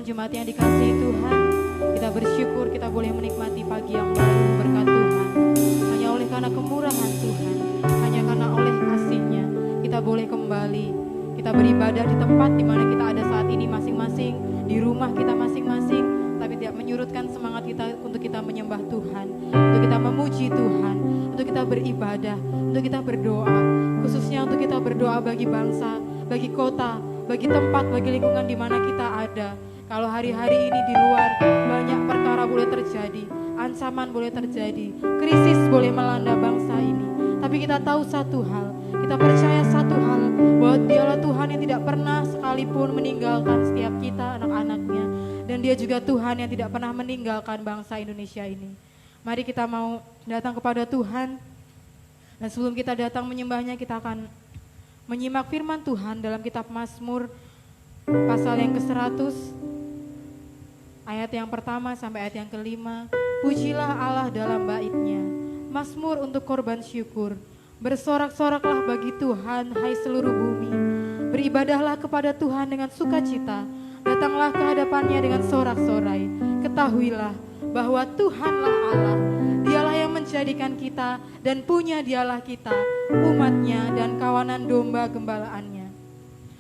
jemaat yang dikasihi Tuhan, kita bersyukur kita boleh menikmati pagi yang baru berkat Tuhan. Hanya oleh karena kemurahan Tuhan, hanya karena oleh kasih-Nya, kita boleh kembali, kita beribadah di tempat di mana kita ada saat ini masing-masing, di rumah kita masing-masing, tapi tidak menyurutkan semangat kita untuk kita menyembah Tuhan, untuk kita memuji Tuhan, untuk kita beribadah, untuk kita berdoa, khususnya untuk kita berdoa bagi bangsa, bagi kota, bagi tempat, bagi lingkungan di mana kita ada. Kalau hari-hari ini di luar banyak perkara boleh terjadi, ancaman boleh terjadi, krisis boleh melanda bangsa ini. Tapi kita tahu satu hal, kita percaya satu hal, bahwa Dialah Tuhan yang tidak pernah sekalipun meninggalkan setiap kita anak-anaknya. Dan Dia juga Tuhan yang tidak pernah meninggalkan bangsa Indonesia ini. Mari kita mau datang kepada Tuhan. Dan sebelum kita datang menyembahnya, kita akan menyimak firman Tuhan dalam kitab Mazmur pasal yang ke-100 ayat yang pertama sampai ayat yang ke-5. Pujilah Allah dalam bait-Nya, Mazmur untuk korban syukur. Bersorak-soraklah bagi Tuhan, hai seluruh bumi. Beribadahlah kepada Tuhan dengan sukacita. Datanglah ke hadapan-Nya dengan sorak-sorai. Ketahuilah bahwa Tuhanlah Allah. Dialah yang menjadikan kita dan punya Dialah kita, umat-Nya dan kawanan domba gembalaannya.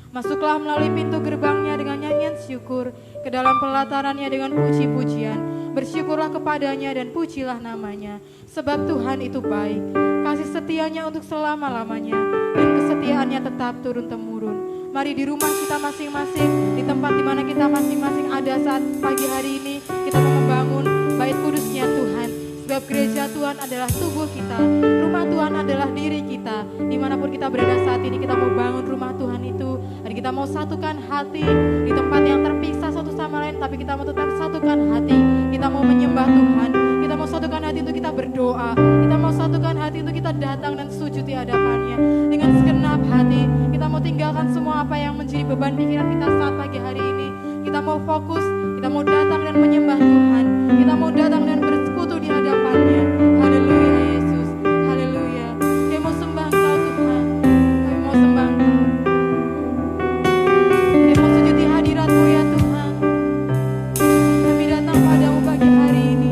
Masuklah melalui pintu gerbang-Nya dengan nyanyian syukur, ke dalam pelataran-Nya dengan puji-pujian. Bersyukurlah kepada-Nya dan pujilah nama-Nya, sebab Tuhan itu baik. Kasih setia-Nya untuk selama-lamanya, dan kesetiaan-Nya tetap turun-temurun. Mari di rumah kita masing-masing, di tempat di mana kita masing-masing ada saat pagi hari ini, kita mau membangun bait kudus-Nya Tuhan. Sebab gereja Tuhan adalah tubuh kita, rumah Tuhan adalah diri kita. Dimanapun kita berada saat ini, kita mau bangun rumah Tuhan itu. Dan kita mau satukan hati di tempat yang terpisah satu sama lain, tapi kita mau tetap satukan hati. Kita mau menyembah Tuhan, kita mau satukan hati untuk kita berdoa. Kita mau satukan hati untuk kita datang dan sujud di hadapan-Nya. Dengan segenap hati, kita mau tinggalkan semua apa yang menjadi beban pikiran kita saat pagi hari ini. Kita mau fokus, kita mau datang dan menyembah Tuhan. Kita mau datang dan bersekutu di hadapan-Nya. Haleluya Yesus, haleluya. Kami mau sembah Engkau Tuhan, kami mau sembah Engkau. Kami mau sujud di hadirat-Mu ya Tuhan. Kami datang padamu pagi hari ini.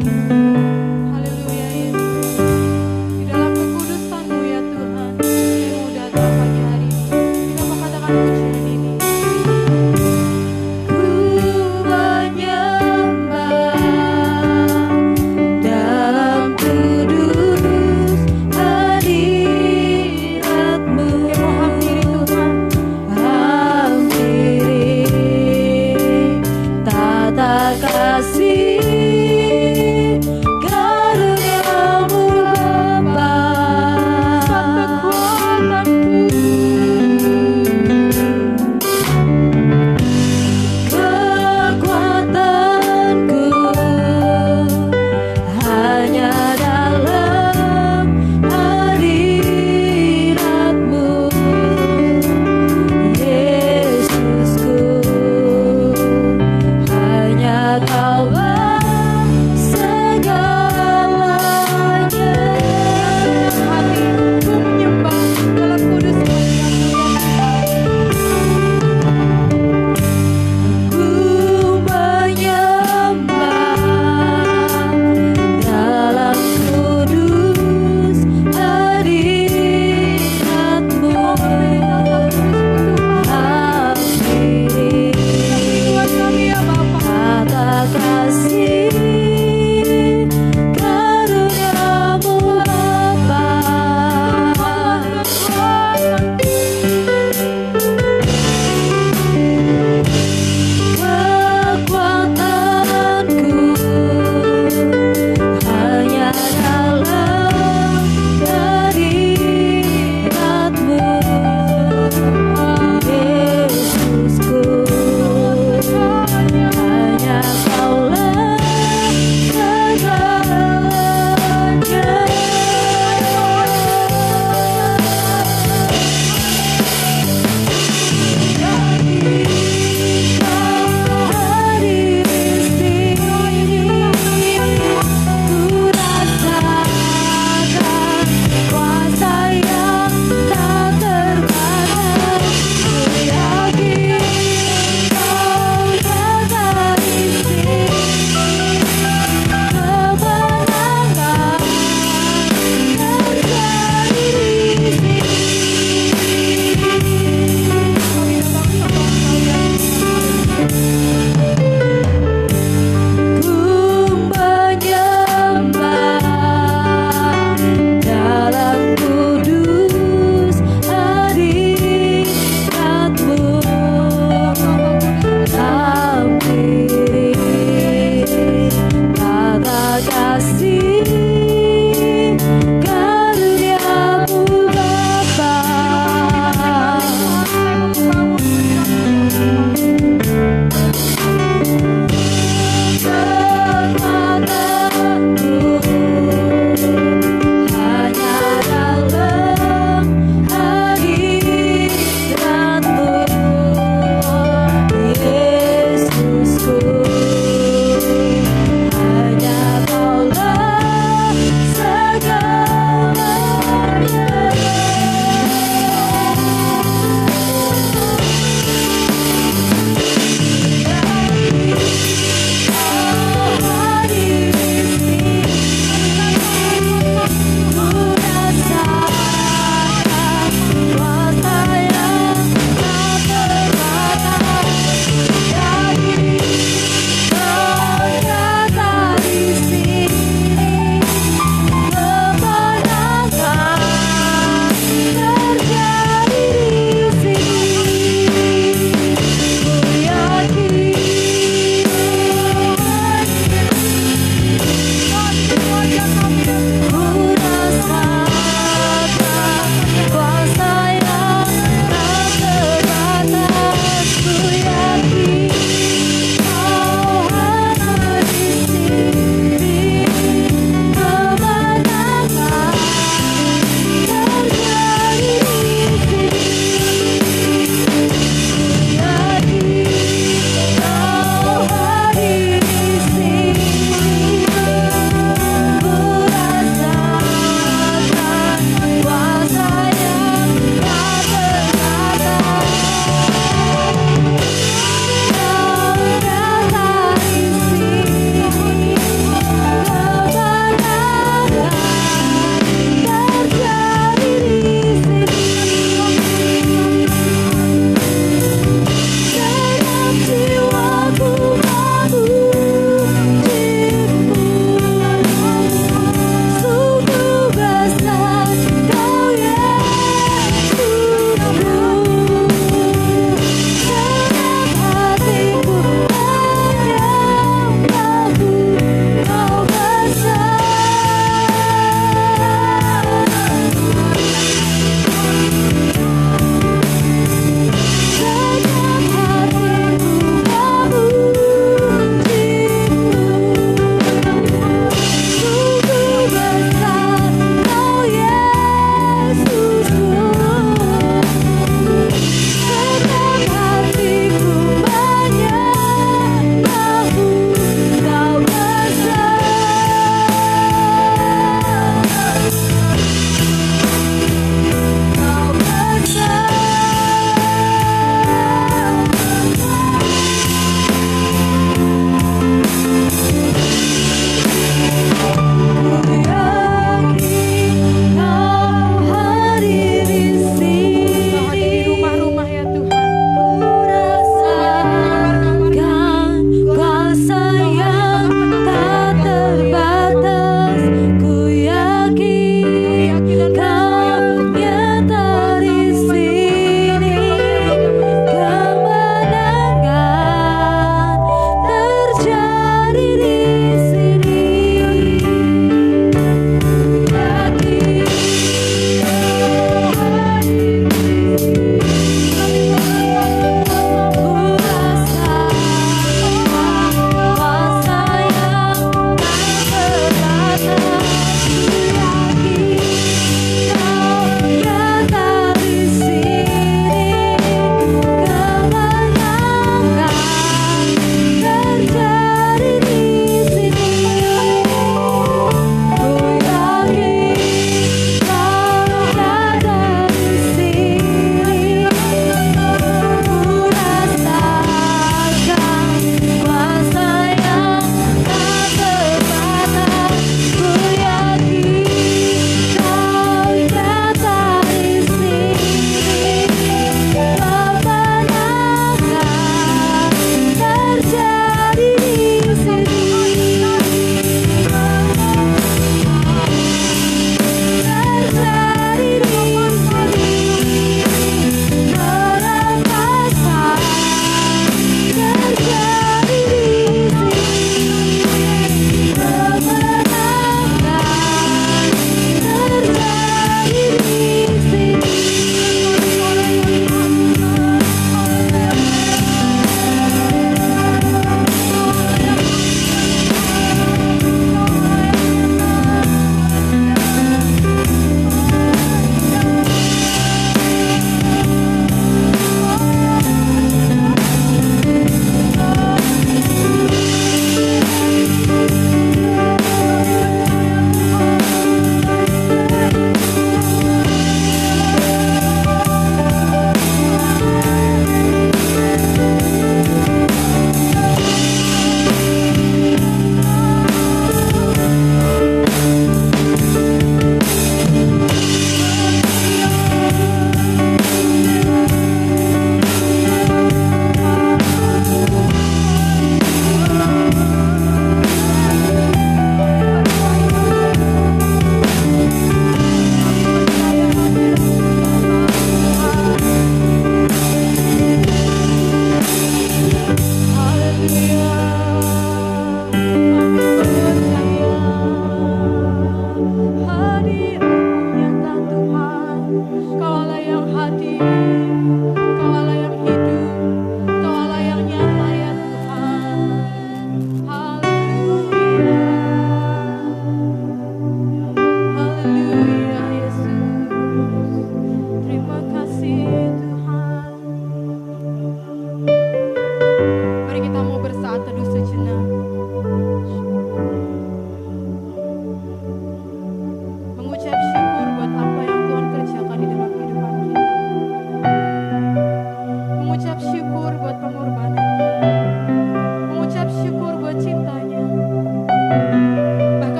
Haleluya Yesus. Di dalam kekudusan-Mu ya Tuhan, kami mau datang pagi hari ini. Kita mau katakan pujian ini. Ku menyembah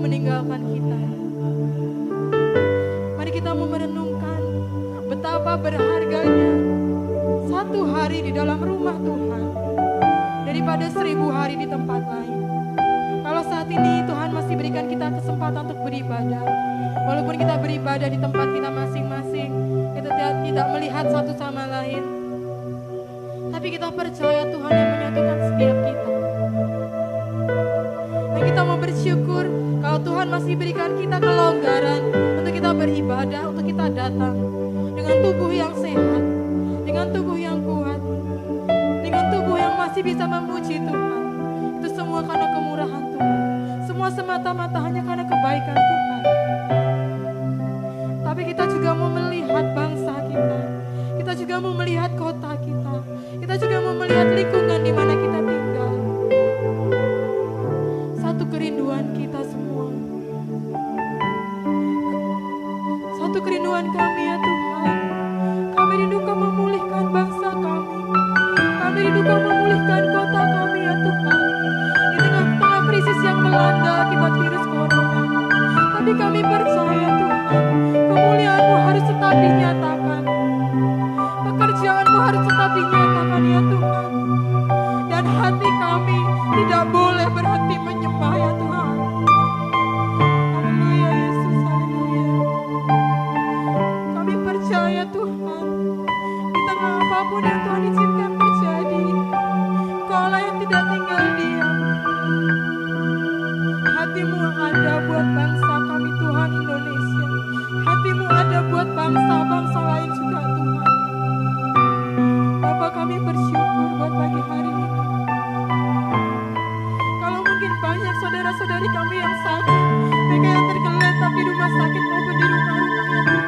meninggalkan kita. Mari kita mau merenungkan betapa berharganya satu hari di dalam rumah Tuhan daripada 1000 hari di tempat lain. Kalau saat ini Tuhan masih berikan kita kesempatan untuk beribadah, walaupun kita beribadah di tempat kita masing-masing, kita tidak melihat satu sama lain, tapi kita percaya Tuhan yang menyatukan setiap kita. Dan kita mau bersyukur kalau Tuhan masih berikan kita kelonggaran untuk kita beribadah, untuk kita datang dengan tubuh yang sehat, dengan tubuh yang kuat, dengan tubuh yang masih bisa memuji Tuhan. Itu semua karena kemurahan Tuhan, semua semata-mata hanya karena kebaikan Tuhan. Tapi kita juga mau melihat bangsa kita juga mau melihat kota kita juga mau melihat lingkungan di mana kita tinggal. Satu kerinduan kita semua, satu kerinduan kami ya Tuhan, kami rindu Kau memulihkan bangsa kami rindu Kau memulihkan kota kami ya Tuhan, di tengah-tengah krisis yang melanda akibat virus corona. Tapi kami percaya Tuhan, kemuliaan-Mu harus tetap dinyatakan, pekerjaan-Mu harus tetap dinyatakan ya Tuhan, dan hati kami tidak boleh berhenti menyembah ya Tuhan. Haleluya Yesus, haleluya. Kami percaya Tuhan, di tengah apapun yang Tuhan izinkan terjadi, Kau-lah yang tidak tinggal diam. Hati-Mu ada buat bangsa kami Tuhan Indonesia, hati-Mu ada buat bangsa-bangsa lain juga Tuhan. Bapa, kami bersyukur buat pagi hari ini. Kalau mungkin banyak saudara-saudari kami yang sakit, mereka yang tergeletak di rumah sakit maupun di rumah-rumah ya Tuhan.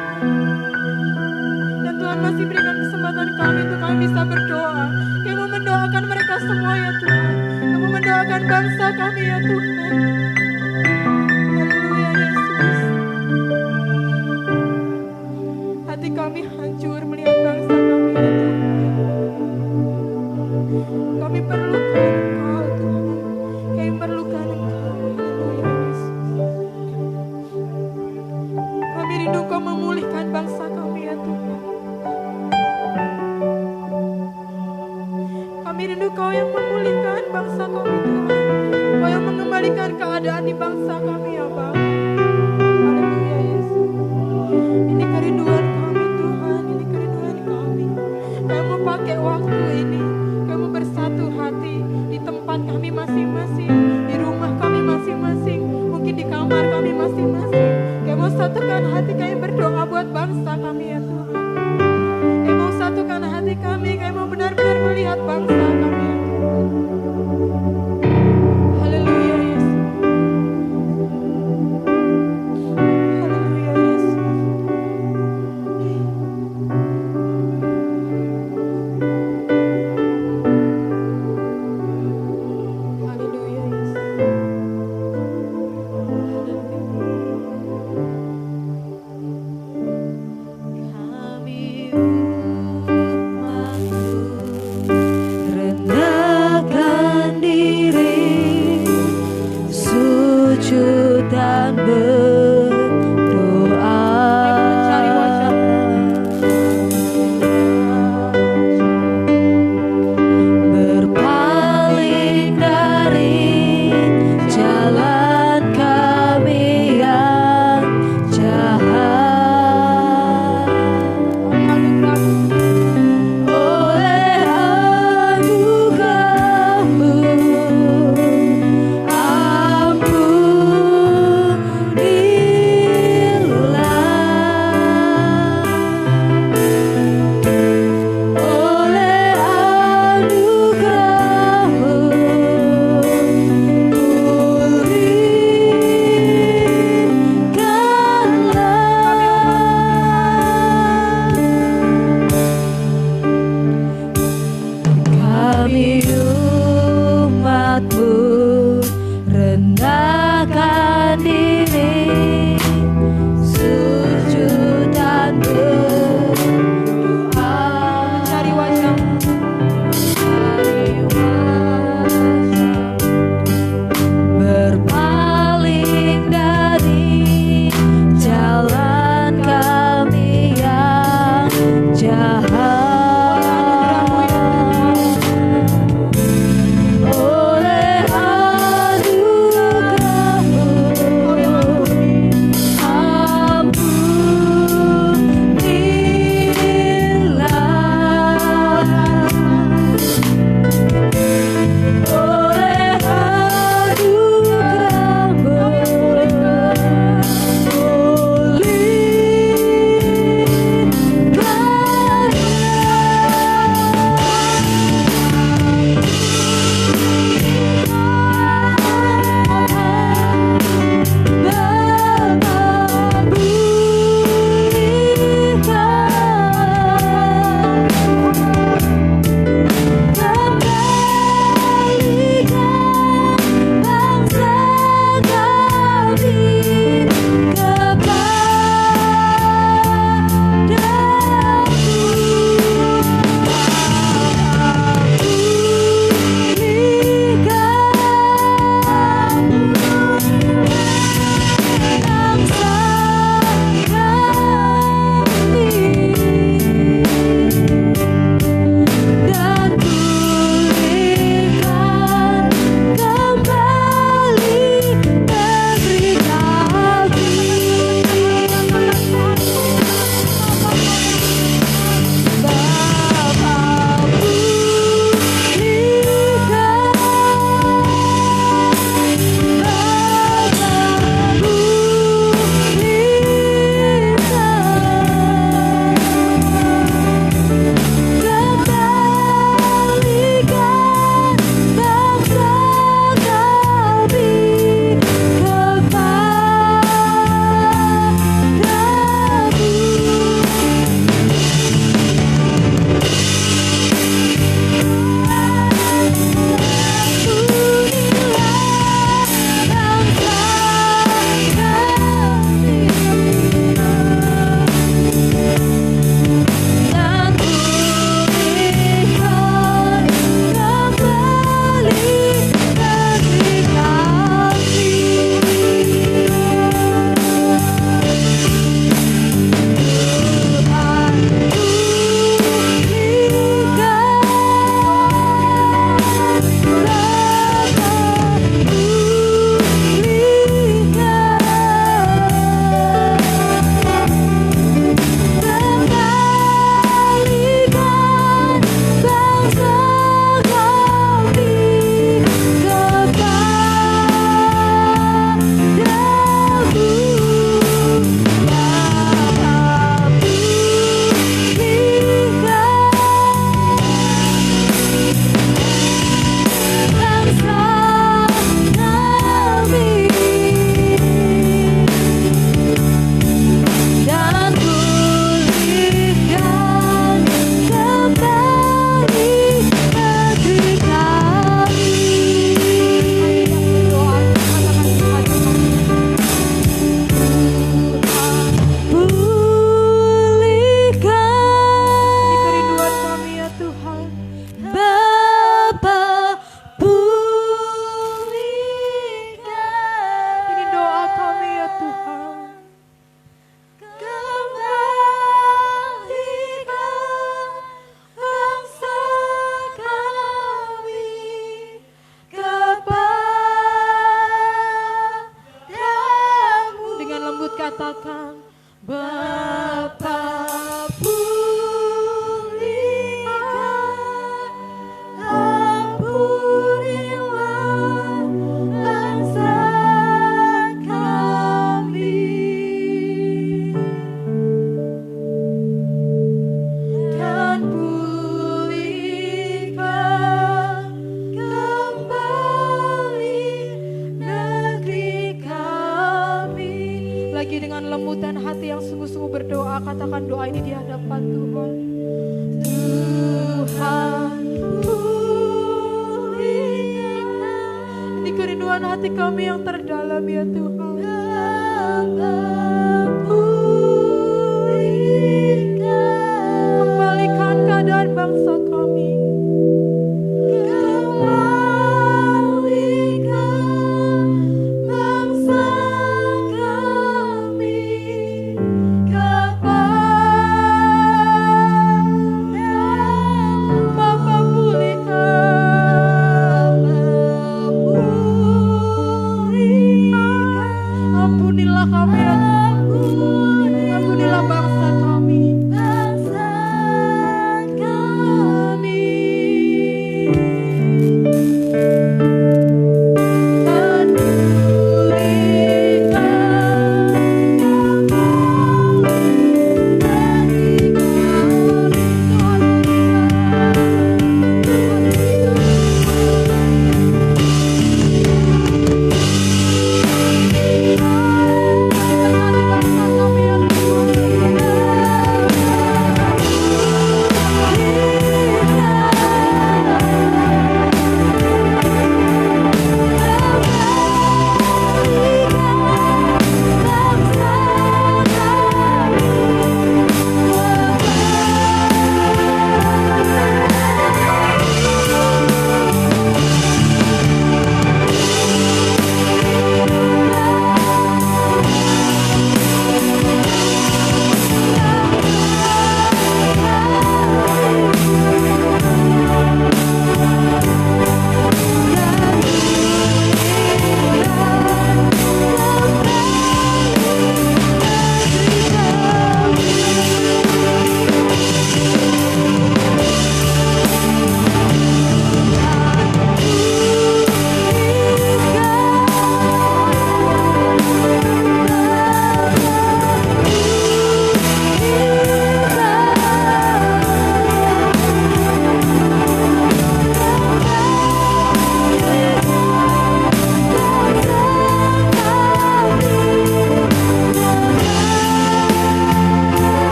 Dan Tuhan masih berikan kesempatan kami untuk kami bisa berdoa. Kami mau mendoakan mereka semua ya Tuhan. Kami mau mendoakan bangsa kami ya Tuhan. Haleluya Yesus. Hati kami hancur melihat bangsa kami ya Tuhan. Kami perlukan Engkau Tuhan. Kami perlukan Engkau. Haleluya Yesus. Kami rindu Kau memulihkan bangsa kami ya Tuhan. Kami rindu Kau yang memulihkan bangsa kami Tuhan. Kau yang mengembalikan keadaan di bangsa kami ya Bapa. Haleluya Yesus. Ini kerinduan kami Tuhan, ini kerinduan kami. Kami mau pakai waktu ini, kami mau bersatu hati di tempat kami masing-masing, di rumah kami masing-masing, mungkin di kamar kami masing-masing. Kami mau satukan hati kami berdoa buat bangsa kami ya Tuhan. Kami mau satukan hati kami mau benar-benar melihat bangsa kami ya Tuhan. Haleluya Yesus. Haleluya Yesus. Haleluya Yesus. Kami umat-Mu katakan Bapa pulihkan, ampunilah bangsa kami, dan pulihkan kembali negeri kami. Lagi dengan lembutan hati yang sungguh-sungguh berdoa, katakan doa ini di hadapan Tuhan. Tuhan pulihkan, ini kerinduan hati kami yang terdalam ya Tuhan. Pulihkan, kembalikan keadaan bangsa kami. Kembalikan bangsa kami kepada Bapa pulihkan,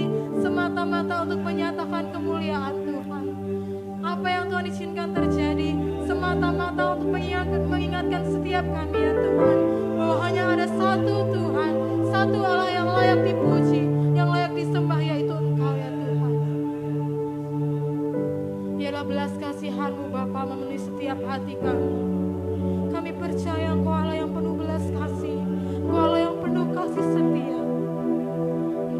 terjadi semata-mata untuk menyatakan kemuliaan Tuhan. Apa yang Tuhan izinkan terjadi semata-mata untuk mengingatkan setiap kami ya Tuhan, bahwa hanya ada satu Tuhan, satu Allah yang layak dipuji, yang layak disembah, yaitu Engkau ya Tuhan. Biarlah belas kasihan-Mu Bapa memenuhi setiap hati kami. Kami percaya Engkau Allah yang penuh belas kasih, Engkau Allah yang penuh kasih setia.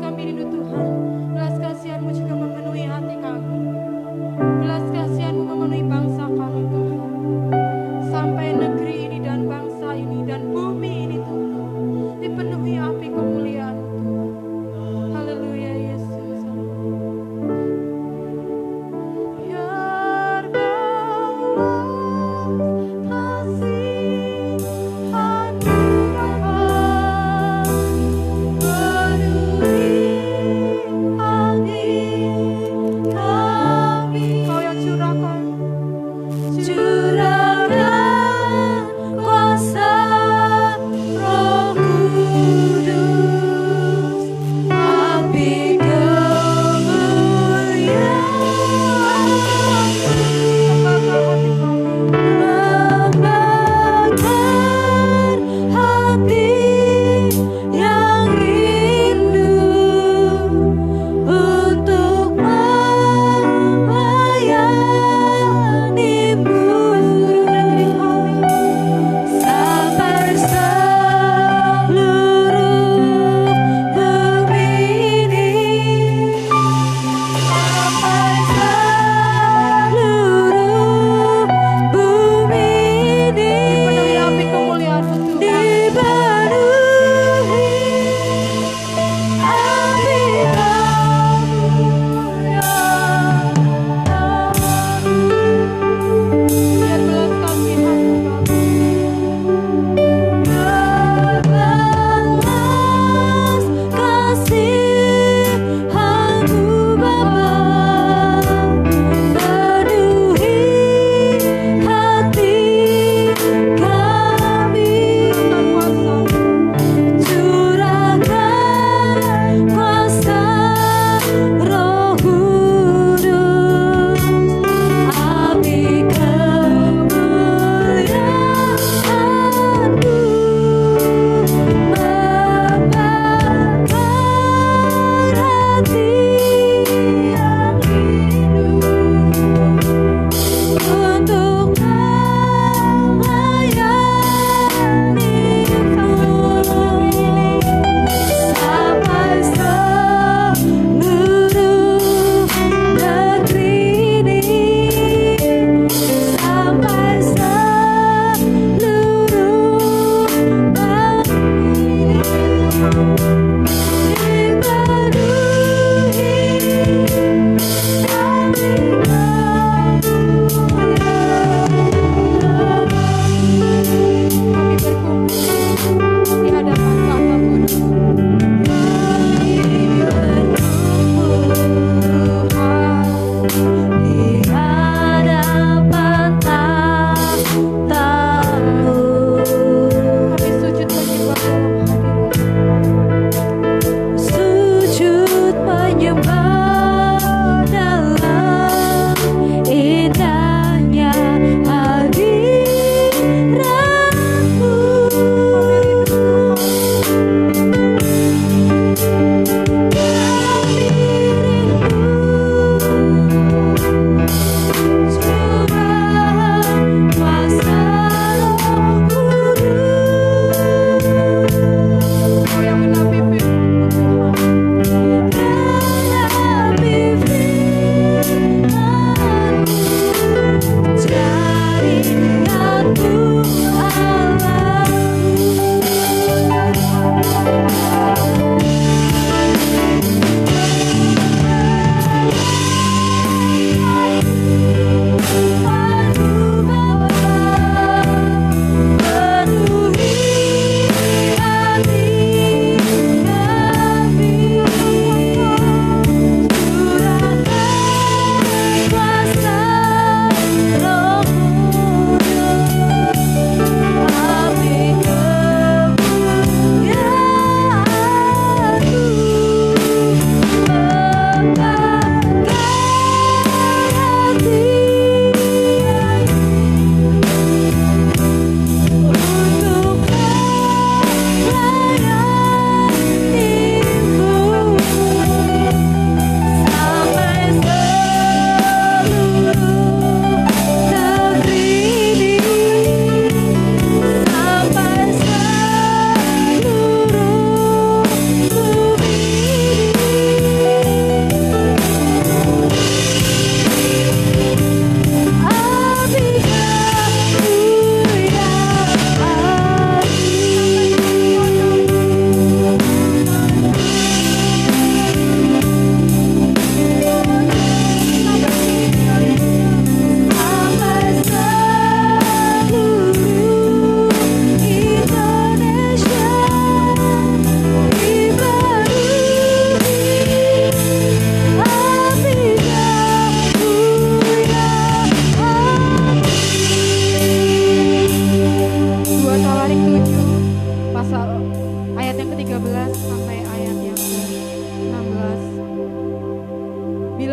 Kami rindu Tuhan, belas kasihan-Mu juga memenuhi hati kami. Belas kasihan-Mu memenuhi bangsa kami Tuhan. Sampai negeri ini dan bangsa ini dan bumi ini Tuhan dipenuhi api kemuliaan-Mu Tuhan. Haleluya Yesus. Biar balas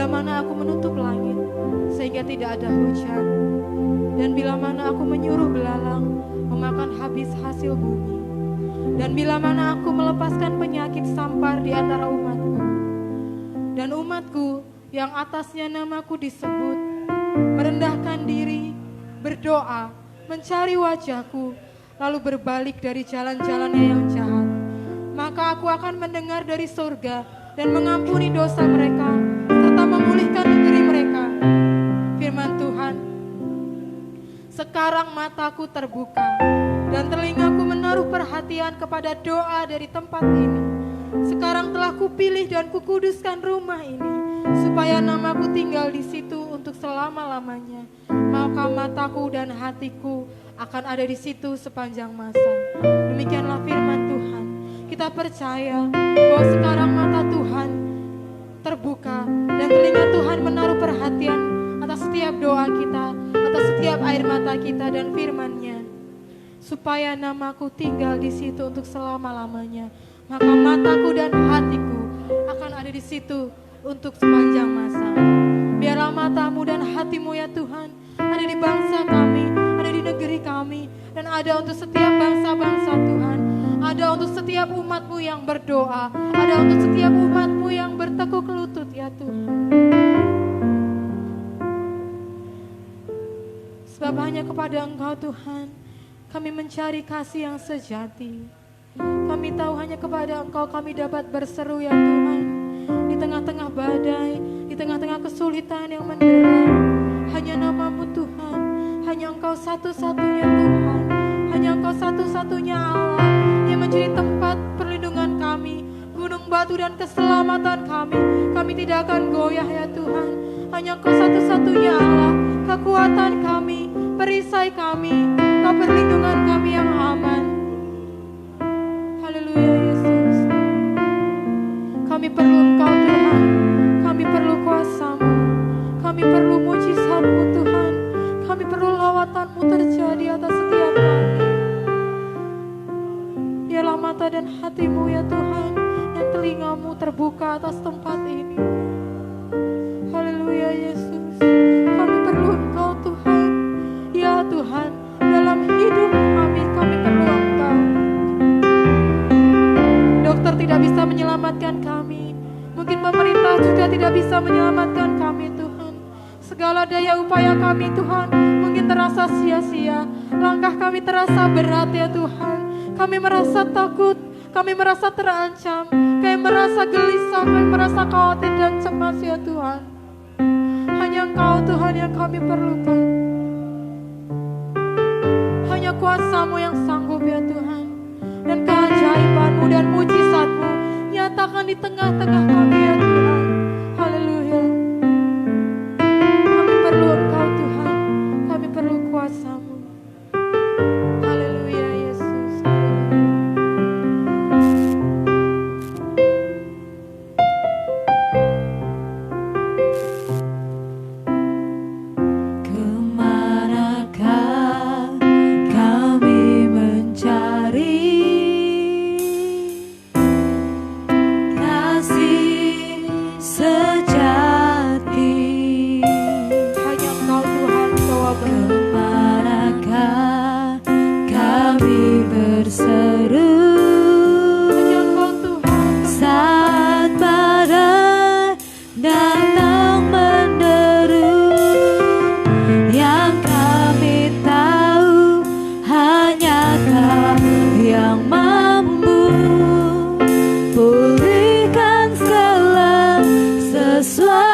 mana aku menutup langit sehingga tidak ada hujan, dan bila mana aku menyuruh belalang memakan habis hasil bumi, dan bila mana aku melepaskan penyakit sampar di antara umatku, dan umatku yang atasnya namaku disebut merendahkan diri, berdoa, mencari wajahku, lalu berbalik dari jalan-jalannya yang jahat, maka aku akan mendengar dari surga dan mengampuni dosa mereka serta memulihkan negeri mereka. Firman Tuhan, sekarang mataku terbuka dan telingaku menaruh perhatian kepada doa dari tempat ini. Sekarang telah kupilih dan kukuduskan rumah ini supaya namaku tinggal di situ untuk selama-lamanya. Maka mataku dan hatiku akan ada di situ sepanjang masa. Demikianlah firman Tuhan. Kita percaya bahwa sekarang mata Tuhan terbuka dan telinga Tuhan menaruh perhatian atas setiap doa kita, atas setiap air mata kita, dan firman-Nya, supaya namaku tinggal di situ untuk selama-lamanya. Maka mataku dan hatiku akan ada di situ untuk sepanjang masa. Biarlah matamu dan hatimu ya Tuhan ada di bangsa kami, ada di negeri kami, dan ada untuk setiap bangsa-bangsa Tuhan. Ada untuk setiap umat-Mu yang berdoa, ada untuk setiap umat-Mu yang bertekuk lutut ya Tuhan. Sebab hanya kepada Engkau Tuhan kami mencari kasih yang sejati. Kami tahu hanya kepada Engkau kami dapat berseru ya Tuhan. Di tengah-tengah badai, di tengah-tengah kesulitan yang mendera, hanya nama-Mu Tuhan, hanya Engkau satu-satunya Tuhan, hanya Engkau satu-satunya Allah yang menjadi tempat perlindungan kami, gunung batu dan keselamatan kami. Kami tidak akan goyah ya Tuhan. Hanya Engkau satu-satunya Allah, kekuatan kami, perisai kami, Engkau perlindungan kami yang aman. Haleluya Yesus. Kami perlu Engkau Tuhan, kami perlu kuasa-Mu, kami perlu mujizat-Mu Tuhan, kami perlu lawatan-Mu terjadi atas setiap kami. Biarlah mata dan hatimu ya Tuhan, dan telingamu terbuka atas tempat ini. Haleluya Yesus. Kami perlu Engkau Tuhan. Ya Tuhan, dalam hidup kami perlu Engkau. Dokter tidak bisa menyelamatkan kami, mungkin pemerintah juga tidak bisa menyelamatkan kami Tuhan. Segala daya upaya kami Tuhan mungkin terasa sia-sia. Langkah kami terasa berat ya Tuhan. Kami merasa takut, kami merasa terancam, kami merasa gelisah, kami merasa khawatir dan cemas ya Tuhan. Hanya Engkau Tuhan yang kami perlukan. Hanya kuasa-Mu yang sanggup ya Tuhan. Dan keajaiban-Mu dan mujizat-Mu nyatakan di tengah-tengah kami ya Tuhan. Haleluya. Kami perlu Engkau Tuhan, kami perlu kuasa-Mu. Haleluya Yesus. Kemanakah kami mencari kasih sejati? Hanya Engkau Tuhan, bawa Kemanakah kami berseru hanya Engkau Tuhan. saat badai datang menderu? Yang kami tahu hanya Kau yang mampu pulihkan segala sesuatu.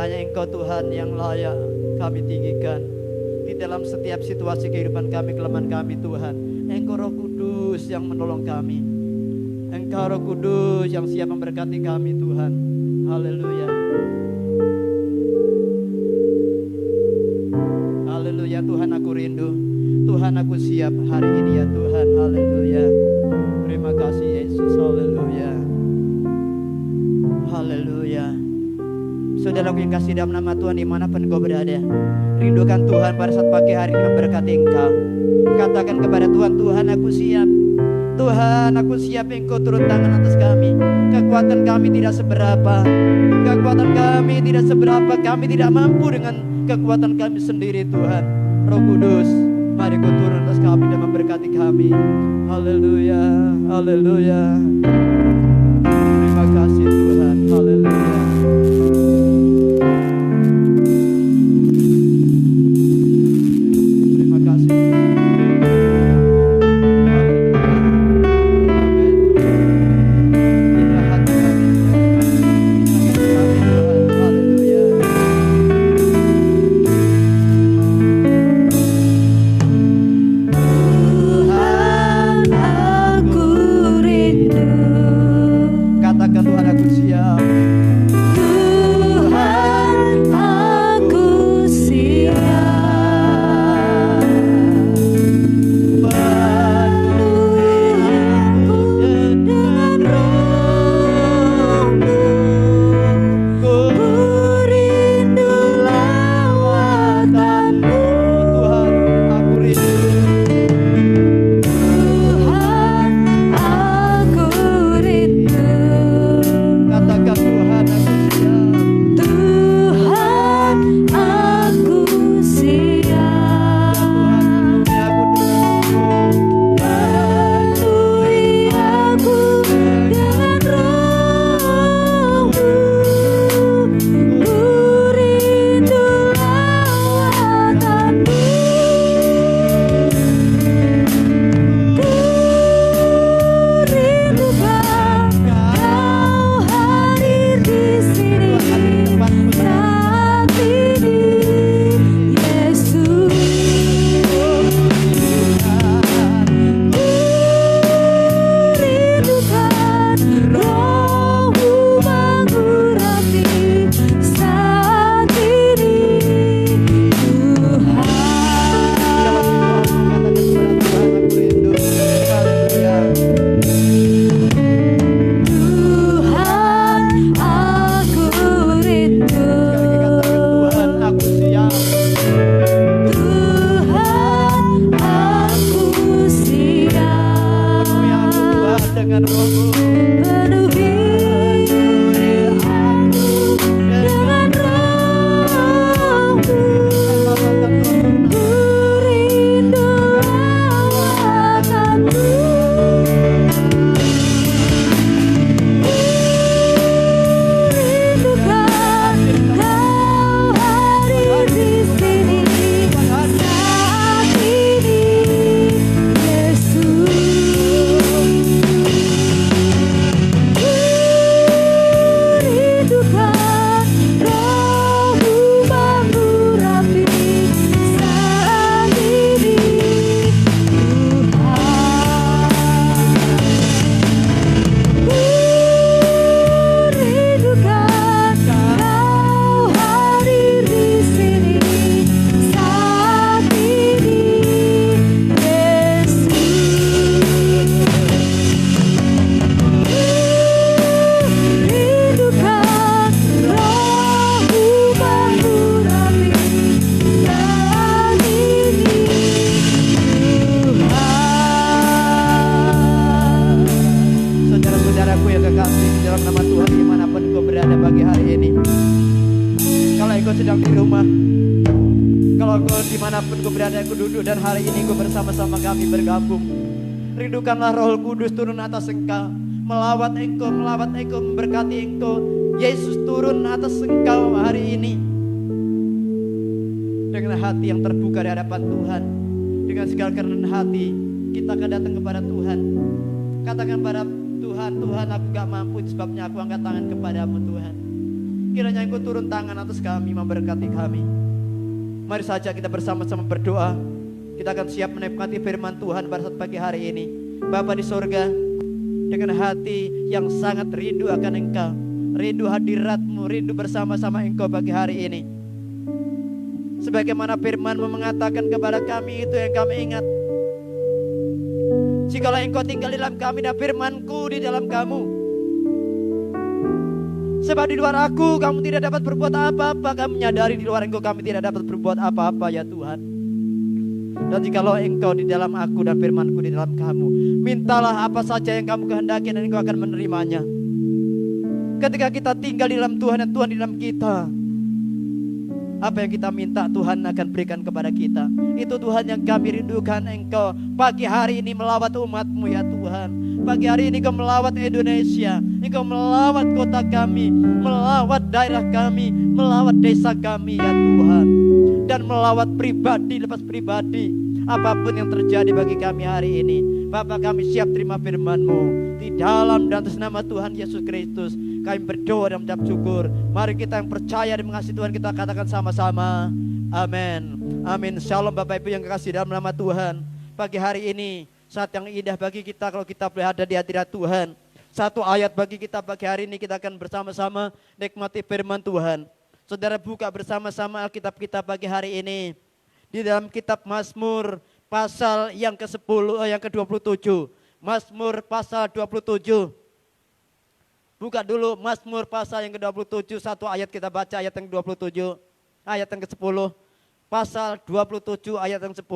Hanya Engkau Tuhan yang layak kami tinggikan di dalam setiap situasi kehidupan kami, kelemahan kami Tuhan. Engkau Roh Kudus yang menolong kami. Engkau Roh Kudus yang siap memberkati kami Tuhan. Haleluya. Haleluya. Tuhan aku rindu, Tuhan aku siap hari ini ya Tuhan. Haleluya. Terima kasih Yesus. Haleluya. Haleluya. Saudaraku yang kasih dalam nama Tuhan, dimanapun kau berada, rindukan Tuhan pada saat pagi hari ini memberkati engkau. Katakan kepada Tuhan, Tuhan aku siap. Tuhan aku siap Engkau turun tangan atas kami. Kekuatan kami tidak seberapa. Kekuatan kami tidak seberapa. Kami tidak mampu dengan kekuatan kami sendiri Tuhan. Roh Kudus, mari Kau turun atas kami dan memberkati kami. Haleluya. Haleluya. Terima kasih Tuhan. Haleluya. Rindukanlah Roh Kudus turun atas engkau, melawat engkau, memberkati engkau. Yesus turun atas engkau hari ini dengan hati yang terbuka di hadapan Tuhan. Dengan segala kerendahan hati kita akan datang kepada Tuhan. Katakan pada Tuhan, Tuhan aku gak mampu, sebabnya aku angkat tangan kepadamu Tuhan. Kiranya Engkau turun tangan atas kami, memberkati kami. Mari saja kita bersama-sama berdoa. Kita akan siap menikmati firman Tuhan pada saat pagi hari ini. Bapa di sorga, dengan hati yang sangat rindu akan Engkau, rindu hadirat-Mu, rindu bersama-sama Engkau pagi hari ini. Sebagaimana firman-Mu mengatakan kepada kami, itu yang kami ingat. Jikalau Engkau tinggal di dalam kami dan firman-Ku di dalam kamu, sebab di luar aku kamu tidak dapat berbuat apa-apa. Kami menyadari di luar Engkau kami tidak dapat berbuat apa-apa ya Tuhan. Dan jikalau Engkau di dalam aku dan firman-Ku di dalam kamu, mintalah apa saja yang kamu kehendaki dan Engkau akan menerimanya. Ketika kita tinggal di dalam Tuhan dan Tuhan di dalam kita, apa yang kita minta Tuhan akan berikan kepada kita. Itu Tuhan yang kami rindukan. Engkau pagi hari ini melawat umat-Mu ya Tuhan. Pagi hari ini Engkau melawat Indonesia, Engkau melawat kota kami, melawat daerah kami, melawat desa kami ya Tuhan. Dan melawat pribadi lepas pribadi, apapun yang terjadi bagi kami hari ini. Bapa, kami siap terima firman-Mu. Di dalam dan atas nama Tuhan Yesus Kristus kami berdoa dan mengucap syukur. Mari kita yang percaya dan mengasihi Tuhan, kita katakan sama-sama amin. Amin. Shalom Bapak Ibu yang kekasih dalam nama Tuhan. Pagi hari ini saat yang indah bagi kita kalau kita berada di hadirat Tuhan. Satu ayat bagi kita pagi hari ini, kita akan bersama-sama nikmati firman Tuhan. Saudara buka bersama-sama Alkitab kita pagi hari ini. Di dalam kitab Mazmur pasal yang ke-10, yang ke-27. Mazmur pasal 27. Buka dulu Mazmur pasal yang ke-27. Satu ayat kita baca ayat yang ke-27. Ayat yang ke-10. Pasal 27 ayat yang 10.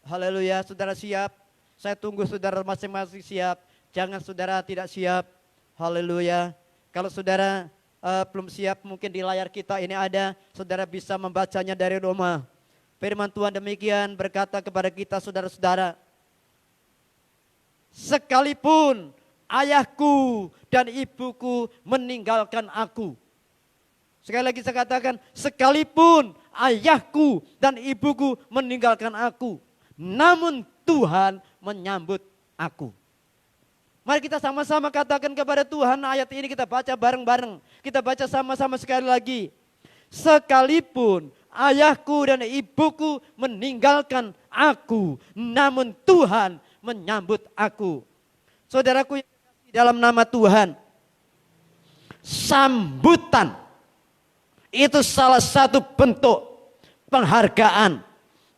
Haleluya, saudara siap? Saya tunggu saudara masing-masing siap. Jangan saudara tidak siap. Haleluya. Kalau saudara belum siap, mungkin di layar kita ini ada. Saudara bisa membacanya dari rumah. Firman Tuhan demikian berkata kepada kita saudara-saudara. Sekalipun ayahku dan ibuku meninggalkan aku. Sekali lagi saya katakan, sekalipun ayahku dan ibuku meninggalkan aku, namun Tuhan menyambut aku. Mari kita sama-sama katakan kepada Tuhan, ayat ini kita baca bareng-bareng. Kita baca sama-sama sekali lagi. Sekalipun ayahku dan ibuku meninggalkan aku, namun Tuhan menyambut aku. Saudaraku yang di dalam nama Tuhan, sambutan itu salah satu bentuk penghargaan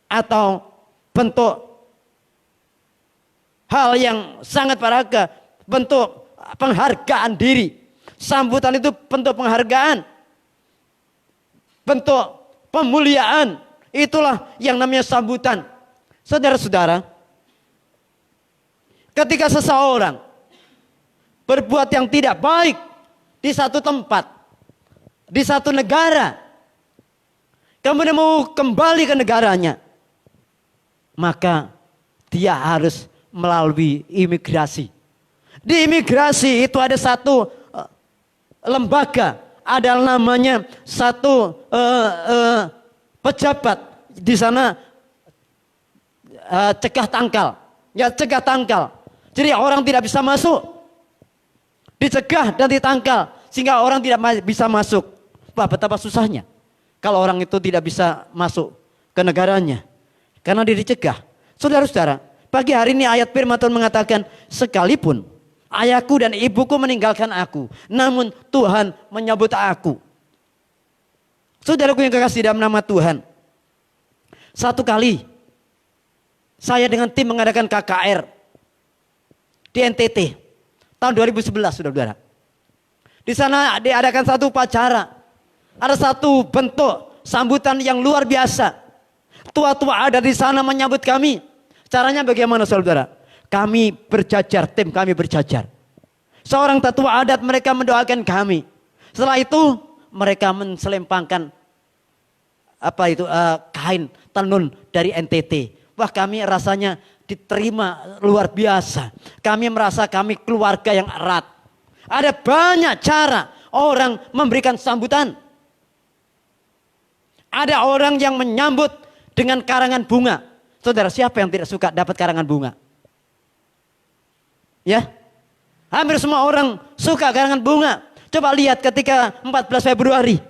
atau bentuk hal yang sangat berharga, bentuk penghargaan diri. Sambutan itu bentuk penghargaan, bentuk pemuliaan. Itulah yang namanya sambutan. Saudara-saudara, ketika seseorang berbuat yang tidak baik di satu tempat, di satu negara, kemudian mau kembali ke negaranya, maka dia harus melalui imigrasi. Di imigrasi itu ada satu lembaga, ada namanya satu pejabat di sana, cegah tangkal. Ya, cegah tangkal. Jadi orang tidak bisa masuk. Dicegah dan ditangkal sehingga orang tidak bisa masuk. Wah, betapa susahnya kalau orang itu tidak bisa masuk ke negaranya karena dia dicegah. Saudara-saudara, pagi hari ini ayat firman Tuhan mengatakan, sekalipun ayahku dan ibuku meninggalkan aku, namun Tuhan menyambut aku. Saudaraku yang kekasih dalam nama Tuhan, satu kali saya dengan tim mengadakan KKR di NTT tahun 2011, saudara-saudara. Di sana diadakan satu upacara, ada satu bentuk sambutan yang luar biasa. Tua-tua ada di sana menyambut kami. Caranya bagaimana, saudara? Kami berjajar, tim kami berjajar. Seorang tetua adat mereka mendoakan kami. Setelah itu mereka menselempangkan kain tenun dari NTT. Wah, kami rasanya diterima luar biasa. Kami merasa kami keluarga yang erat. Ada banyak cara orang memberikan sambutan. Ada orang yang menyambut dengan karangan bunga. Saudara, siapa yang tidak suka dapat karangan bunga? Ya, hampir semua orang suka karangan bunga. Coba lihat ketika 14 Februari.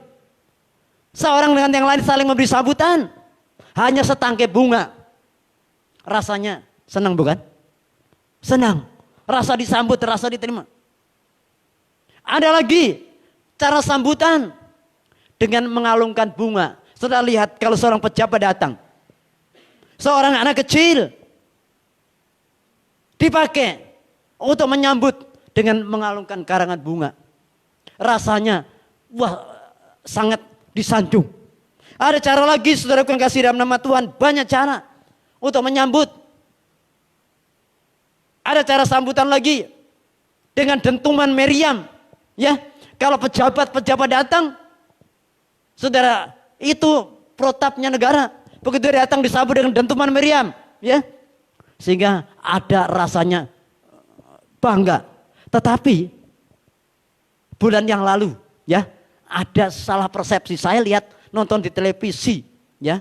Seorang dengan yang lain saling memberi sambutan. Hanya setangkai bunga. Rasanya senang bukan? Senang. Rasa disambut, rasa diterima. Ada lagi cara sambutan dengan mengalungkan bunga. Saudara lihat kalau seorang pejabat datang. Seorang anak kecil dipakai untuk menyambut dengan mengalungkan karangan bunga. Rasanya wah sangat disanjung. Ada cara lagi saudaraku yang kasih dalam nama Tuhan, banyak cara untuk menyambut. Ada cara sambutan lagi dengan dentuman meriam, ya. Kalau pejabat-pejabat datang, saudara, itu protapnya negara. Begitu dia datang disambut dengan dentuman meriam, ya. Sehingga ada rasanya bangga. Tetapi bulan yang lalu, ya, ada salah persepsi. Saya lihat nonton di televisi, ya,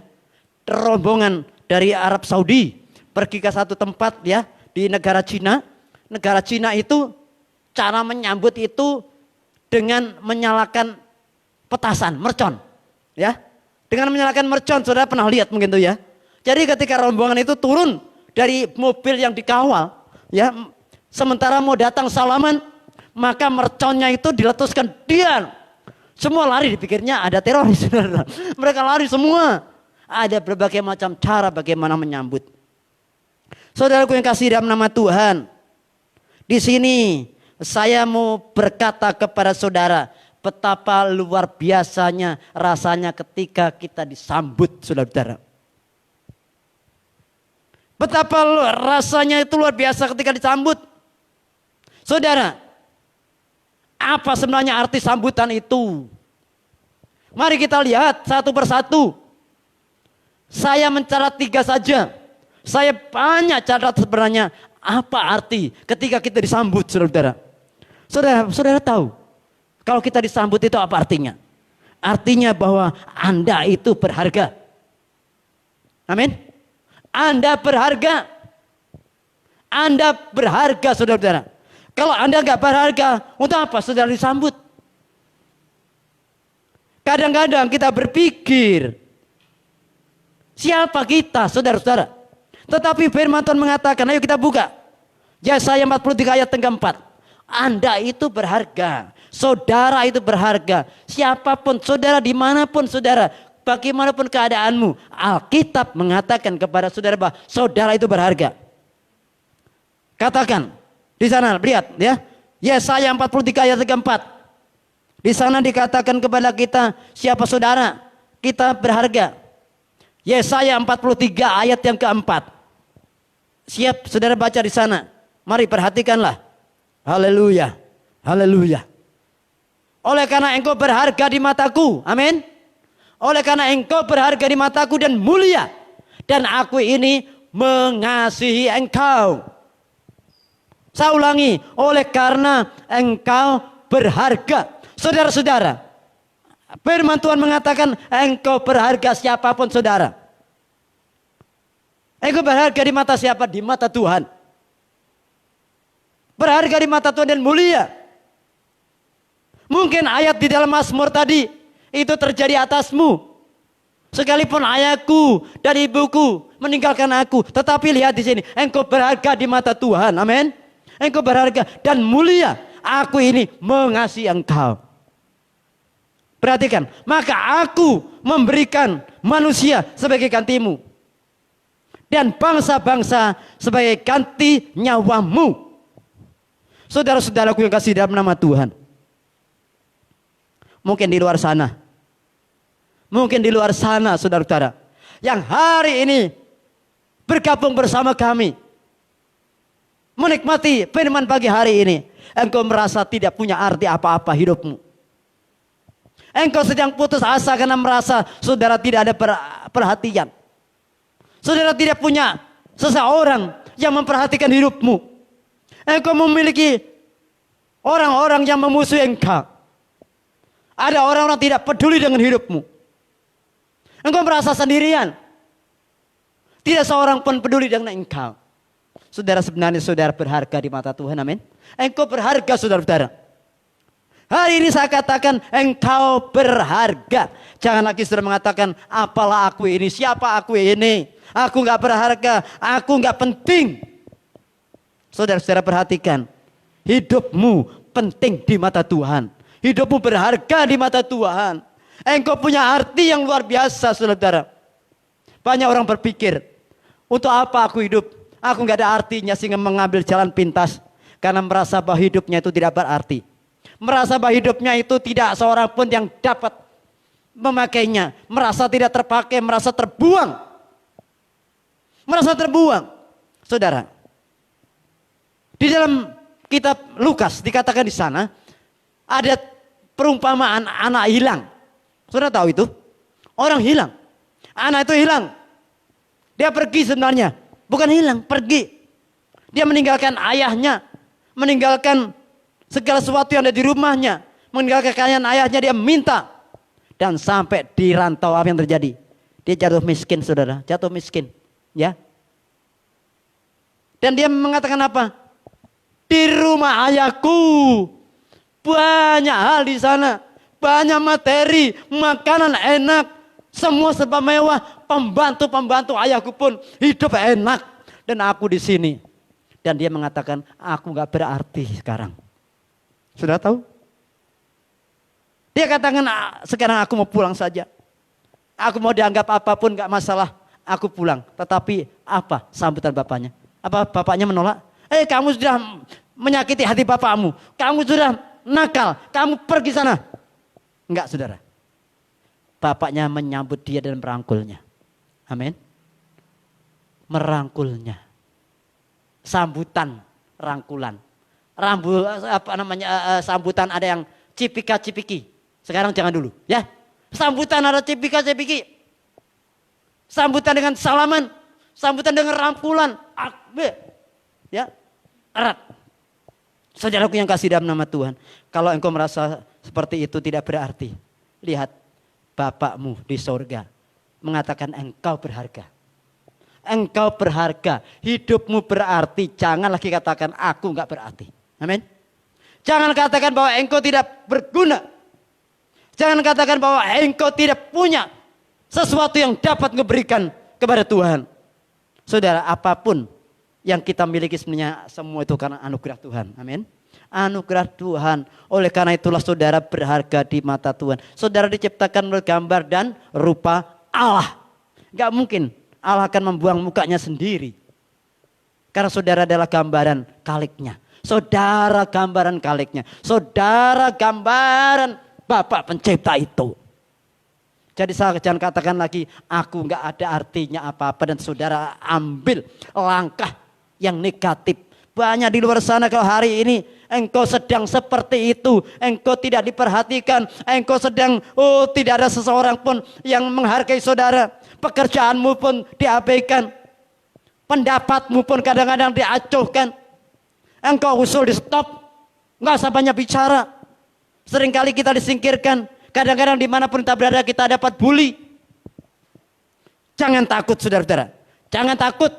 rombongan dari Arab Saudi pergi ke satu tempat, ya, di negara Cina. Negara Cina itu cara menyambut itu dengan menyalakan petasan, mercon, ya, dengan menyalakan mercon. Saudara pernah lihat mungkin tuh, ya. Jadi ketika rombongan itu turun dari mobil yang dikawal, ya, sementara mau datang salaman, maka merconnya itu diletuskan, diam. Semua lari, dipikirnya ada teroris. Mereka lari semua. Ada berbagai macam cara bagaimana menyambut. Saudaraku yang kasih dalam nama Tuhan, di sini saya mau berkata kepada saudara, betapa luar biasanya rasanya ketika kita disambut, saudara. Betapa rasanya itu luar biasa ketika disambut. Saudara, apa sebenarnya arti sambutan itu? Mari kita lihat satu persatu. Saya mencatat 3 saja. Saya banyak catat sebenarnya apa arti ketika kita disambut, saudara. Saudara tahu kalau kita disambut itu apa artinya? Artinya bahwa Anda itu berharga. Amin. Anda berharga. Anda berharga, saudara. Kalau Anda nggak berharga, untuk apa saudara disambut? Kadang-kadang kita berpikir, siapa kita, saudara-saudara? Tetapi firman Tuhan mengatakan, ayo kita buka. Yesaya 43 ayat 4. Anda itu berharga. Saudara itu berharga. Siapapun, saudara dimanapun saudara, bagaimanapun keadaanmu, Alkitab mengatakan kepada saudara bahwa saudara itu berharga. Katakan. Di sana lihat, ya. Yesaya 43 ayat 4. Di sana dikatakan kepada kita siapa saudara? Kita berharga. Yesaya 43 ayat yang keempat. Siap saudara baca di sana. Mari perhatikanlah. Haleluya. Haleluya. Oleh karena engkau berharga di mataku. Amin. Oleh karena engkau berharga di mataku dan mulia. Dan aku ini mengasihi engkau. Saya ulangi, oleh karena engkau berharga. Saudara-saudara, firman Tuhan mengatakan engkau berharga siapapun saudara. Engkau berharga di mata siapa? Di mata Tuhan. Berharga di mata Tuhan dan mulia. Mungkin ayat di dalam Mazmur tadi itu terjadi atasmu. Sekalipun ayahku dan ibuku meninggalkan aku, tetapi lihat di sini, engkau berharga di mata Tuhan. Amin. Engkau berharga dan mulia. Aku ini mengasihi engkau. Perhatikan. Maka aku memberikan manusia sebagai gantimu. Dan bangsa-bangsa sebagai ganti nyawamu. Saudara-saudaraku yang kasih dalam nama Tuhan. Mungkin di luar sana. Mungkin di luar sana saudara-saudara. Yang hari ini bergabung bersama kami. Menikmati firman pagi hari ini. Engkau merasa tidak punya arti apa-apa hidupmu. Engkau sedang putus asa karena merasa saudara tidak ada perhatian. Saudara tidak punya seseorang yang memperhatikan hidupmu. Engkau memiliki orang-orang yang memusuhi engkau. Ada orang-orang tidak peduli dengan hidupmu. Engkau merasa sendirian. Tidak seorang pun peduli dengan engkau. Saudara, sebenarnya saudara berharga di mata Tuhan, amin. Engkau berharga saudara-saudara. Hari ini saya katakan engkau berharga. Jangan lagi saudara mengatakan apalah aku ini, siapa aku ini. Aku gak berharga, aku gak penting. Saudara-saudara perhatikan. Hidupmu penting di mata Tuhan. Hidupmu berharga di mata Tuhan. Engkau punya arti yang luar biasa saudara. Banyak orang berpikir, untuk apa aku hidup? Aku gak ada artinya sehingga mengambil jalan pintas. Karena merasa bahwa hidupnya itu tidak berarti. Merasa bahwa hidupnya itu tidak seorang pun yang dapat memakainya. Merasa tidak terpakai, merasa terbuang. Merasa terbuang. Saudara, di dalam kitab Lukas dikatakan di sana ada perumpamaan anak hilang. Saudara tahu itu? Orang hilang. Anak itu hilang. Dia pergi sebenarnya. Bukan hilang, pergi. Dia meninggalkan ayahnya. Meninggalkan segala sesuatu yang ada di rumahnya. Meninggalkan kekayaan ayahnya, dia minta. Dan sampai di rantau apa yang terjadi? Dia jatuh miskin saudara. Jatuh miskin. Ya. Dan dia mengatakan apa? Di rumah ayahku banyak hal di sana. Banyak materi, makanan enak. Semua serba mewah. Pembantu-pembantu ayahku pun hidup enak. Dan aku di sini. Dan dia mengatakan aku gak berarti sekarang. Sudah tahu? Dia katakan sekarang aku mau pulang saja. Aku mau dianggap apapun gak masalah. Aku pulang. Tetapi apa sambutan bapaknya? Apa bapaknya menolak? Kamu sudah menyakiti hati bapakmu. Kamu sudah nakal. Kamu pergi sana. Enggak saudara. Bapaknya menyambut dia dan merangkulnya. Amin. Merangkulnya. Sambutan rangkulan. Sambutan ada yang cipika-cipiki. Sekarang jangan dulu ya. Sambutan ada cipika-cipiki. Sambutan dengan salaman. Sambutan dengan rangkulan. Ya, erat. Saudaraku yang kasih dalam nama Tuhan. Kalau engkau merasa seperti itu tidak berarti. Lihat Bapakmu di sorga. Mengatakan engkau berharga. Engkau berharga. Hidupmu berarti. Jangan lagi katakan aku enggak berarti. Amin. Jangan katakan bahwa engkau tidak berguna. Jangan katakan bahwa engkau tidak punya sesuatu yang dapat memberikan kepada Tuhan. Saudara, apapun yang kita miliki sebenarnya semua itu karena anugerah Tuhan. Amin. Anugerah Tuhan. Oleh karena itulah saudara berharga di mata Tuhan. Saudara diciptakan oleh gambar dan rupa Allah. Gak mungkin Allah akan membuang mukanya sendiri. Karena saudara adalah gambaran kaliknya. Saudara gambaran kaliknya. Saudara gambaran Bapak pencipta itu. Jadi saya jangan katakan lagi aku gak ada artinya apa-apa. Dan saudara ambil langkah yang negatif. Banyak di luar sana kalau hari ini engkau sedang seperti itu. Engkau tidak diperhatikan. Engkau sedang tidak ada seseorang pun yang menghargai saudara. Pekerjaanmu pun diabaikan. Pendapatmu pun kadang-kadang diacuhkan. Engkau usul di stop. Nggak usah banyak bicara. Seringkali kita disingkirkan. Kadang-kadang dimanapun kita berada kita dapat bully. Jangan takut saudara-saudara. Jangan takut.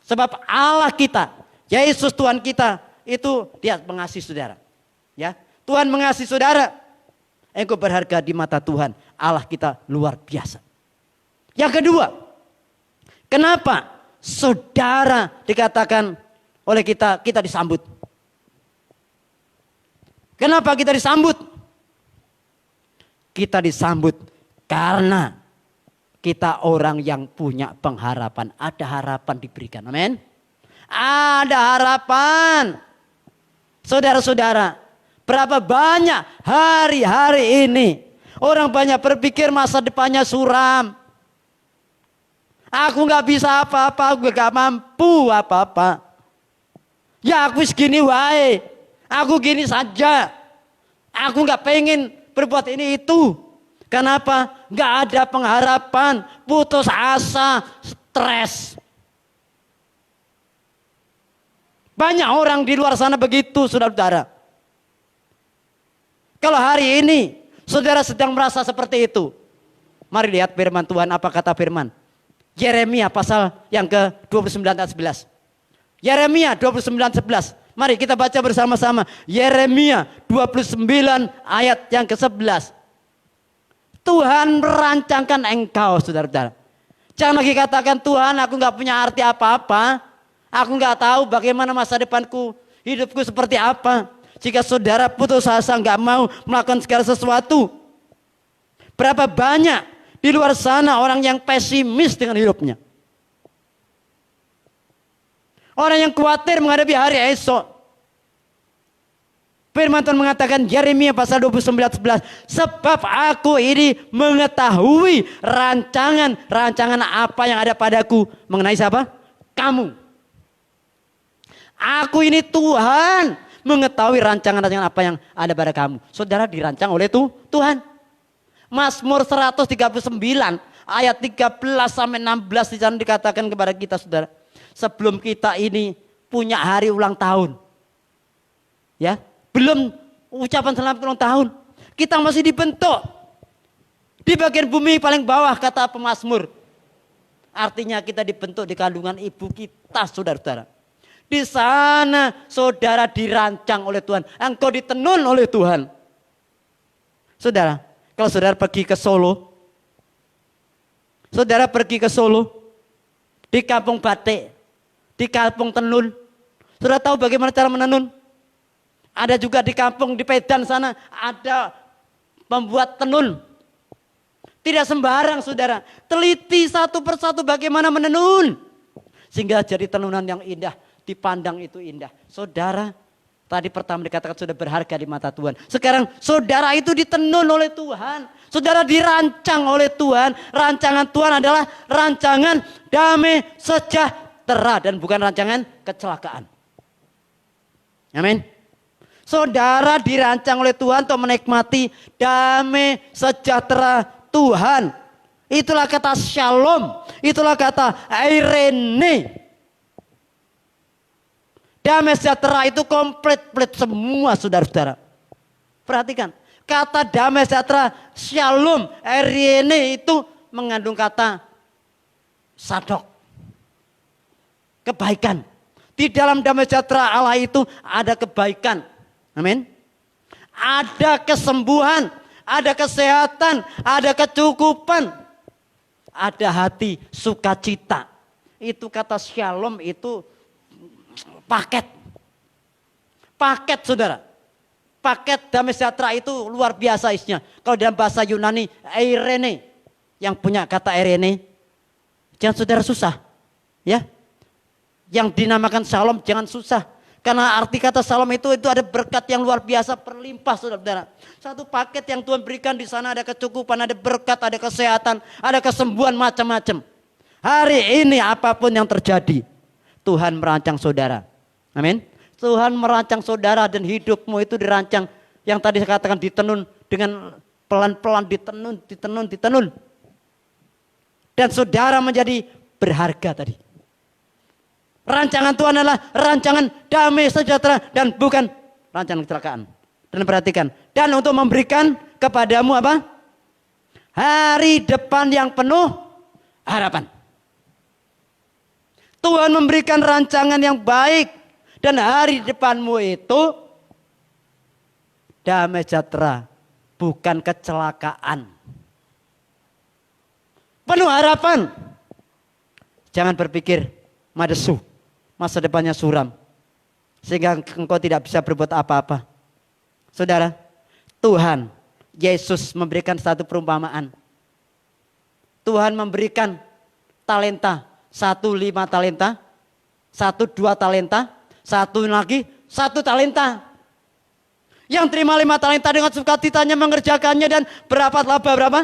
Sebab Allah kita, Yesus Tuhan kita, itu dia mengasihi saudara. Ya, Tuhan mengasihi saudara. Engkau berharga di mata Tuhan. Allah kita luar biasa. Yang kedua, kenapa saudara dikatakan oleh kita disambut? Kenapa kita disambut? Kita disambut karena kita orang yang punya pengharapan. Ada harapan diberikan. Amin. Ada harapan. Saudara-saudara, berapa banyak hari-hari ini orang banyak berpikir masa depannya suram. Aku gak bisa apa-apa, aku gak mampu apa-apa. Ya aku segini wae. Aku gini saja. Aku gak pengen berbuat ini itu. Kenapa? Gak ada pengharapan, putus asa, stres. Banyak orang di luar sana begitu, saudara-saudara. Kalau hari ini saudara sedang merasa seperti itu, mari lihat firman Tuhan, apa kata firman? Yeremia pasal yang ke-29 ayat 11. Yeremia 29:11. Mari kita baca bersama-sama. Yeremia 29 ayat yang ke-11. Tuhan merancangkan engkau, saudara-saudara. Jangan lagi katakan, Tuhan aku gak punya arti apa-apa. Aku gak tahu bagaimana masa depanku, hidupku seperti apa. Jika saudara putus asa gak mau melakukan segala sesuatu. Berapa banyak di luar sana orang yang pesimis dengan hidupnya. Orang yang khawatir menghadapi hari esok. Firman Tuhan mengatakan Yeremia pasal 29:11. Sebab aku ini mengetahui rancangan apa yang ada padaku. Mengenai siapa? Kamu. Aku ini Tuhan mengetahui rancangan apa yang ada pada kamu. Saudara dirancang oleh Tuhan. Mazmur 139 ayat 13 sampai 16 di sana dikatakan kepada kita, saudara. Sebelum kita ini punya hari ulang tahun. Ya, belum ucapan selamat ulang tahun. Kita masih dibentuk. Di bagian bumi paling bawah kata pemazmur. Artinya kita dibentuk di kandungan ibu kita, saudara-saudara. Di sana saudara dirancang oleh Tuhan. Engkau ditenun oleh Tuhan. Saudara, kalau saudara pergi ke Solo. Saudara pergi ke Solo. Di kampung batik. Di kampung tenun. Saudara tahu bagaimana cara menenun? Ada juga di kampung di Pedan sana. Ada pembuat tenun. Tidak sembarang, saudara. Teliti satu persatu bagaimana menenun. Sehingga jadi tenunan yang indah. Dipandang itu indah. Saudara, tadi pertama dikatakan sudah berharga di mata Tuhan. Sekarang saudara itu ditenun oleh Tuhan. Saudara dirancang oleh Tuhan. Rancangan Tuhan adalah rancangan damai sejahtera. Dan bukan rancangan kecelakaan. Amin. Saudara dirancang oleh Tuhan untuk menikmati damai sejahtera Tuhan. Itulah kata shalom. Itulah kata irene. Damai sejahtera itu komplit semua, saudara-saudara. Perhatikan. Kata damai sejahtera, shalom, irene itu mengandung kata sadok. Kebaikan. Di dalam damai sejahtera Allah itu ada kebaikan. Amin. Ada kesembuhan, ada kesehatan, ada kecukupan. Ada hati sukacita. Itu kata shalom itu paket. Paket, saudara. Paket damai sejahtera itu luar biasa isinya. Kalau dalam bahasa Yunani, irene. Yang punya kata irene, jangan saudara susah. Ya. Yang dinamakan shalom jangan susah. Karena arti kata shalom itu ada berkat yang luar biasa berlimpah, saudara-saudara. Satu paket yang Tuhan berikan di sana ada kecukupan, ada berkat, ada kesehatan, ada kesembuhan macam-macam. Hari ini apapun yang terjadi, Tuhan merancang saudara. Amin. Tuhan merancang saudara dan hidupmu itu dirancang. Yang tadi saya katakan ditenun dengan pelan-pelan ditenun. Dan saudara menjadi berharga tadi. Rancangan Tuhan adalah rancangan damai sejahtera dan bukan rancangan kecelakaan. Dan perhatikan, dan untuk memberikan kepadamu apa? Hari depan yang penuh harapan. Tuhan memberikan rancangan yang baik dan hari depanmu itu damai sejahtera, bukan kecelakaan. Penuh harapan. Jangan berpikir madesu. Masa depannya suram. Sehingga engkau tidak bisa berbuat apa-apa. Saudara, Tuhan, Yesus memberikan satu perumpamaan. Tuhan memberikan talenta. 1 5 talenta. 1 2 talenta. 1 lagi 1 talenta. Yang terima 5 talenta dengan sukacitanya mengerjakannya dan berapa laba berapa?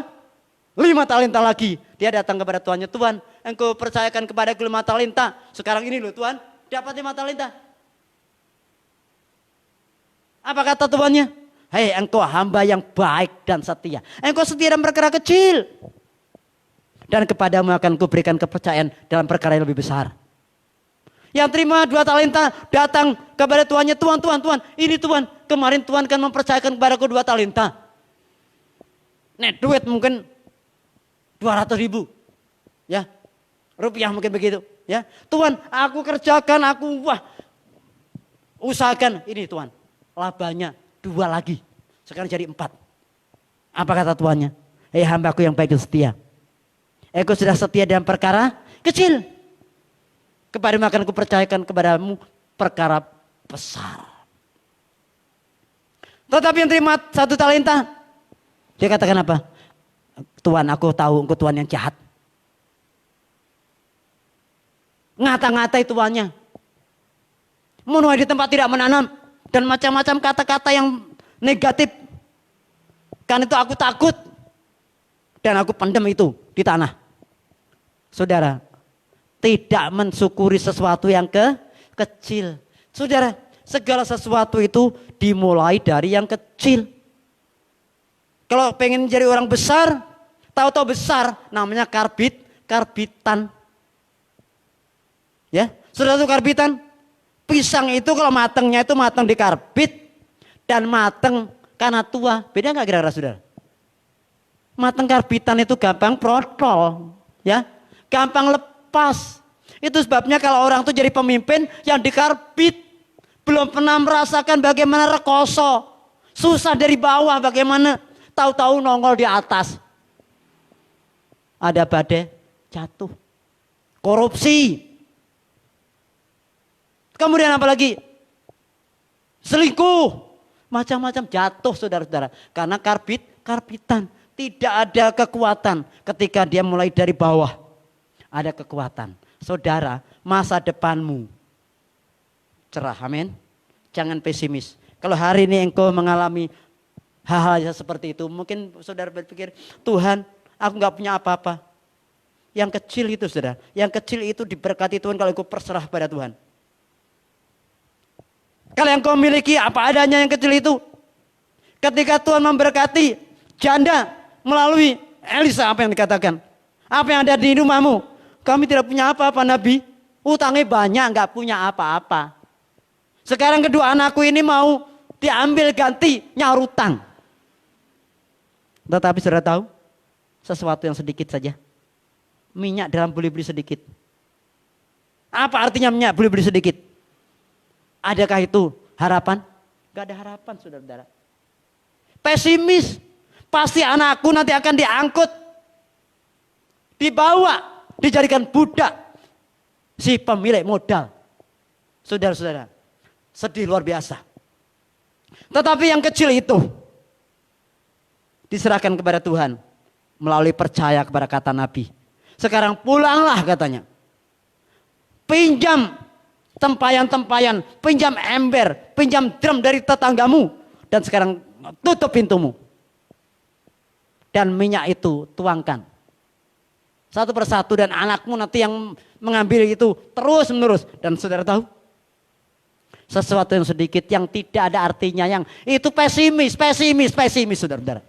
5 talenta lagi. Dia datang kepada Tuhannya, Tuhan, engkau percayakan kepada 5 talenta. Sekarang ini loh Tuhan, dapat 5 talenta. Apa kata Tuhannya? Hei engkau hamba yang baik dan setia. Engkau setia dalam perkara kecil. Dan kepadamu akan kuberikan kepercayaan dalam perkara yang lebih besar. Yang terima 2 talenta datang kepada Tuhannya, Tuhan, ini Tuhan. Kemarin Tuhan kan mempercayakan kepadaku 2 talenta. Nih duit mungkin 200.000. Ya. Rupiah mungkin begitu. Ya. Tuhan, aku kerjakan, Usahakan ini Tuhan, labanya 2 lagi. Sekarang jadi 4. Apa kata tuannya? Hambaku yang baik dan setia. Engkau sudah setia dalam perkara kecil. Kepadamu akan kupercayakan kepadamu perkara besar. Tetapi yang terima 1 talenta, dia katakan apa? Tuhan, aku tahu engkau Tuhan yang jahat. Ngata-ngatai tuannya. Menuai di tempat tidak menanam. Dan macam-macam kata-kata yang negatif. Karena itu aku takut. Dan aku pendam itu di tanah. Saudara, tidak mensyukuri sesuatu yang kecil. Saudara, segala sesuatu itu dimulai dari yang kecil. Kalau pengen jadi orang besar, tahu-tahu besar, namanya karbitan. Ya, saudara tahu karbitan? Pisang itu kalau matangnya itu matang di karbit dan matang karena tua. Beda nggak kira-kira saudara? Matang karbitan itu gampang protol, ya, gampang lepas. Itu sebabnya kalau orang tuh jadi pemimpin yang di karbit belum pernah merasakan bagaimana rekoso, susah dari bawah, bagaimana tahu-tahu nongol di atas. Ada badai jatuh, korupsi. Kemudian apa lagi? Selingkuh. Macam-macam jatuh saudara-saudara. Karena karbitan. Tidak ada kekuatan ketika dia mulai dari bawah. Ada kekuatan. Saudara, masa depanmu cerah, amin. Jangan pesimis. Kalau hari ini engkau mengalami hal-hal seperti itu, mungkin saudara berpikir, Tuhan, aku gak punya apa-apa. Yang kecil itu saudara, yang kecil itu diberkati Tuhan kalau engkau berserah pada Tuhan. Kalau yang kau miliki apa adanya yang kecil itu. Ketika Tuhan memberkati janda melalui Elisa, apa yang dikatakan? Apa yang ada di rumahmu? Kami tidak punya apa-apa Nabi. Utangnya banyak, gak punya apa-apa. Sekarang kedua anakku ini mau diambil ganti nyaur utang. Tetapi saudara tahu, sesuatu yang sedikit saja. Minyak dalam beli-beli sedikit. Apa artinya minyak beli-beli sedikit? Adakah itu harapan? Gak ada harapan saudara-saudara. Pesimis. Pasti anakku nanti akan diangkut. Dibawa. Dijadikan budak. Si pemilik modal. Saudara-saudara. Sedih luar biasa. Tetapi yang kecil itu. Diserahkan kepada Tuhan. Melalui percaya kepada kata Nabi. Sekarang pulanglah katanya. Pinjam tempayan-tempayan, pinjam ember, pinjam drum dari tetanggamu. Dan sekarang tutup pintumu. Dan minyak itu tuangkan. Satu persatu dan anakmu nanti yang mengambil itu terus menerus. Dan saudara tahu? Sesuatu yang sedikit yang tidak ada artinya yang itu pesimis saudara-saudara.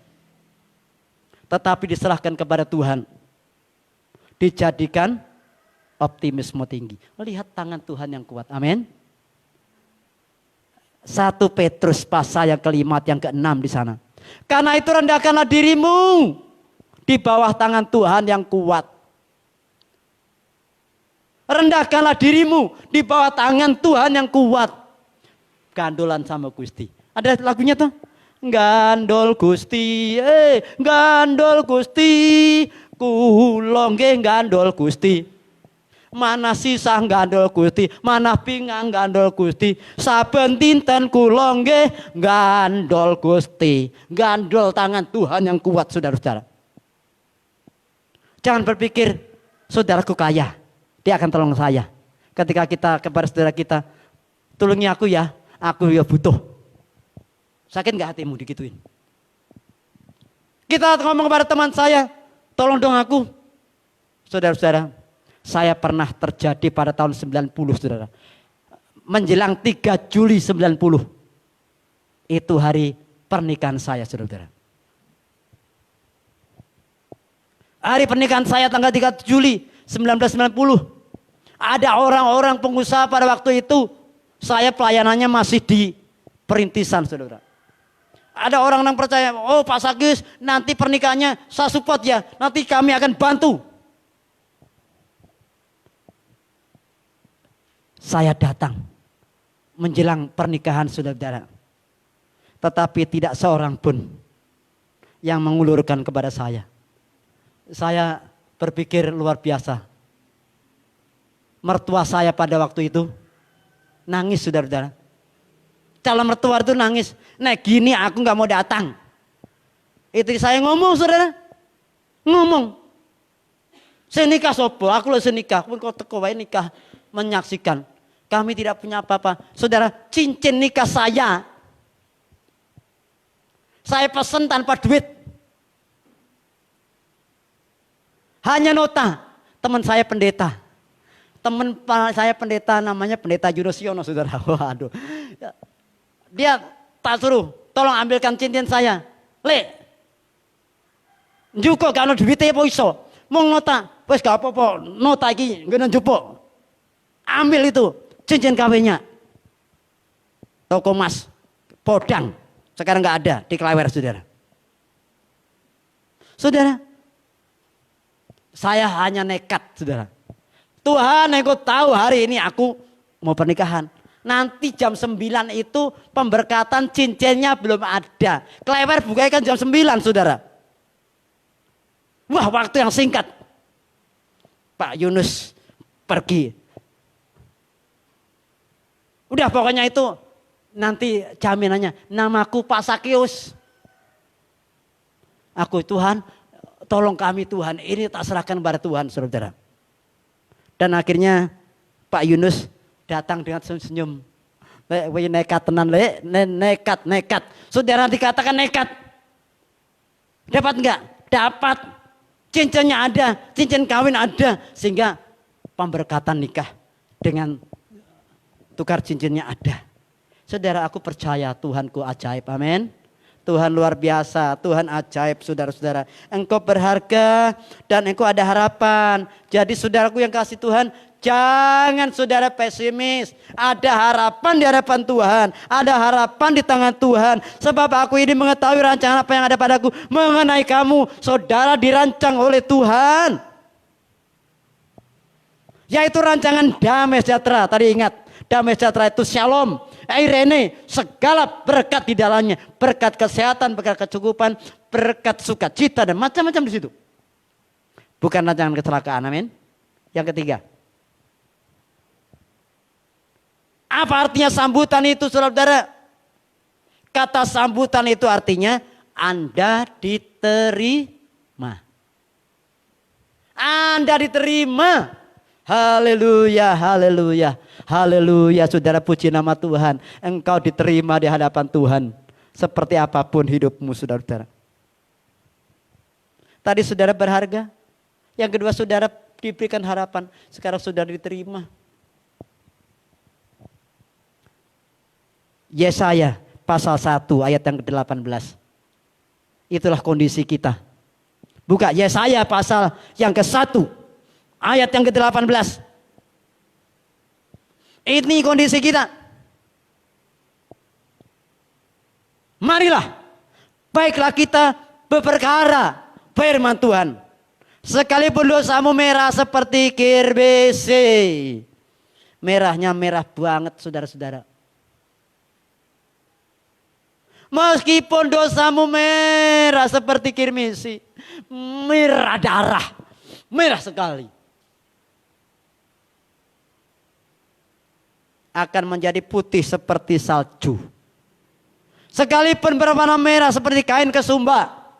Tetapi diserahkan kepada Tuhan. Dijadikan optimisme tinggi. Lihat tangan Tuhan yang kuat. Amin. 1 Petrus pasal yang kelima, yang ke-6 di sana. Karena itu rendahkanlah dirimu di bawah tangan Tuhan yang kuat. Rendahkanlah dirimu di bawah tangan Tuhan yang kuat. Gandolan sama Gusti. Ada lagunya tuh. Gandol Gusti, gandol Gusti, kula nggih gandol Gusti. Mana sisa gandol Gusti, mana pingang gandol Gusti. Saben dinten kula nggih gandol Gusti. Gandol tangan Tuhan yang kuat saudara-saudara. Jangan berpikir saudaraku kaya, dia akan tolong saya. Ketika kita kepada saudara kita, tolongi aku ya, aku ya butuh. Sakit gak hatimu digituin? Kita ngomong kepada teman saya, tolong dong aku. Saudara-saudara, saya pernah terjadi pada tahun 90 saudara. Menjelang 3 Juli 90. Itu hari pernikahan saya saudara. Hari pernikahan saya tanggal 3 Juli 1990. Ada orang-orang pengusaha pada waktu itu. Saya pelayanannya masih di perintisan saudara. Ada orang yang percaya, oh Pak Sagius nanti pernikahannya saya support ya. Nanti kami akan bantu. Saya datang menjelang pernikahan saudara-saudara. Tetapi tidak seorang pun yang mengulurkan kepada saya. Saya berpikir luar biasa. Mertua saya pada waktu itu nangis saudara-saudara. Calon mertua itu nangis. Nek gini aku gak mau datang. Itu saya ngomong saudara. Ngomong. Saya nikah sopo, aku lo senikah. Pun kau teko wae nikah menyaksikan. Kami tidak punya apa-apa. Saudara, cincin nikah saya pesen tanpa duit. Hanya nota. Teman saya pendeta. Teman saya pendeta namanya pendeta Yunosiono saudara. Waduh. Dia tak suruh, tolong ambilkan cincin saya. Le. Njuko gak ada duitnya apa iso. Mau nota, wes gak apa-apa, nota iki ngene njupuk. Ambil itu cincin kawinnya. Toko emas Podang sekarang nggak ada di Klewer saudara. Saudara, saya hanya nekat saudara. Tuhan aku tahu hari ini aku mau pernikahan. Nanti jam 9 itu pemberkatan cincinnya belum ada. Klewer buka kan jam 9 saudara. Wah waktu yang singkat. Pak Yunus pergi. Udah pokoknya itu nanti jaminannya. Namaku Pak Sakius. Aku Tuhan tolong kami Tuhan. Ini tak serahkan kepada Tuhan saudara. Dan akhirnya Pak Yunus datang dengan senyum. Nekat tenan le. Nekat. Saudara dikatakan nekat. Dapat enggak? Dapat. Cincinnya ada, cincin kawin ada. Sehingga pemberkatan nikah dengan tukar cincinnya ada. Saudara aku percaya Tuhanku ajaib, amin. Tuhan luar biasa, Tuhan ajaib saudara-saudara. Engkau berharga dan engkau ada harapan. Jadi saudaraku yang kasih Tuhan, jangan saudara pesimis. Ada harapan di hadapan Tuhan. Ada harapan di tangan Tuhan. Sebab aku ini mengetahui rancangan apa yang ada padaku. Mengenai kamu, saudara dirancang oleh Tuhan. Yaitu rancangan damai sejahtera. Tadi ingat, damai sejahtera itu shalom. Irene, segala berkat di dalamnya. Berkat kesehatan, berkat kecukupan, berkat sukacita dan macam-macam di situ. Bukan rancangan kecelakaan, amin. Yang ketiga. Apa artinya sambutan itu saudara-saudara? Kata sambutan itu artinya Anda diterima. Anda diterima. Haleluya, haleluya, haleluya. Saudara puji nama Tuhan. Engkau diterima di hadapan Tuhan. Seperti apapun hidupmu saudara-saudara. Tadi saudara berharga. Yang kedua saudara diberikan harapan. Sekarang saudara diterima. Yesaya pasal 1 ayat yang ke-18. Itulah kondisi kita. Buka Yesaya pasal yang ke-1 ayat yang ke-18. Ini kondisi kita. Marilah, baiklah kita berperkara firman Tuhan. Sekalipun dosamu merah seperti kirbisi. Merahnya merah banget saudara-saudara. Meskipun dosamu merah seperti kirmisi. Merah darah. Merah sekali. Akan menjadi putih seperti salju. Sekalipun berwarna merah seperti kain kesumba.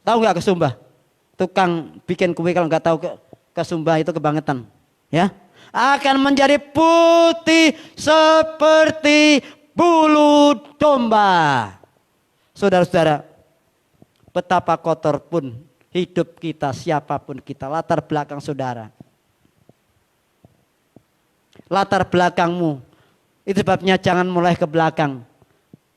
Tahu gak kesumba? Tukang bikin kue kalau gak tahu kesumba itu kebangetan. Ya, akan menjadi putih seperti bulu domba. Saudara-saudara, betapa kotor pun hidup kita, siapapun kita, latar belakang saudara. Latar belakangmu, itu sebabnya jangan mulai ke belakang.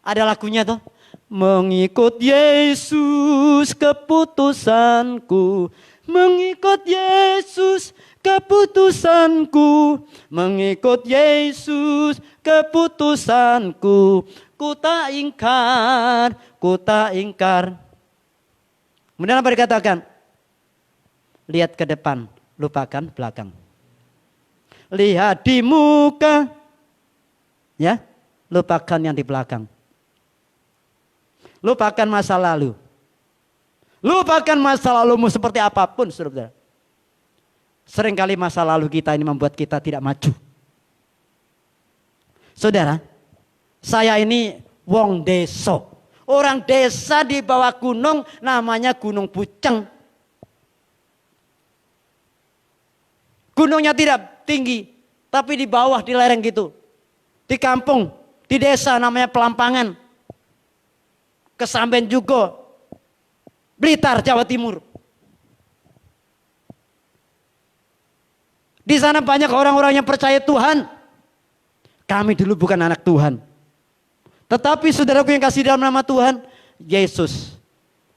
Ada lagunya tuh. Mengikut Yesus keputusanku. Mengikut Yesus keputusanku. Mengikut Yesus keputusanku. Ku tak ingkar, ku tak ingkar. Kemudian apa dikatakan? Lihat ke depan, lupakan belakang. Lihat di muka, Ya, lupakan yang di belakang. Lupakan masa lalu. Lupakan masa lalumu seperti apapun, saudara. Seringkali masa lalu kita ini membuat kita tidak maju. Saudara, saya ini wong desa. Orang desa di bawah gunung namanya Gunung Puceng. Gunungnya tidak tinggi, tapi di bawah di lereng gitu. Di kampung, di desa namanya Pelampangan. Kesamben juga, Blitar, Jawa Timur. Di sana banyak orang-orang yang percaya Tuhan. Kami dulu bukan anak Tuhan. Tetapi saudaraku yang kasih dalam nama Tuhan, Yesus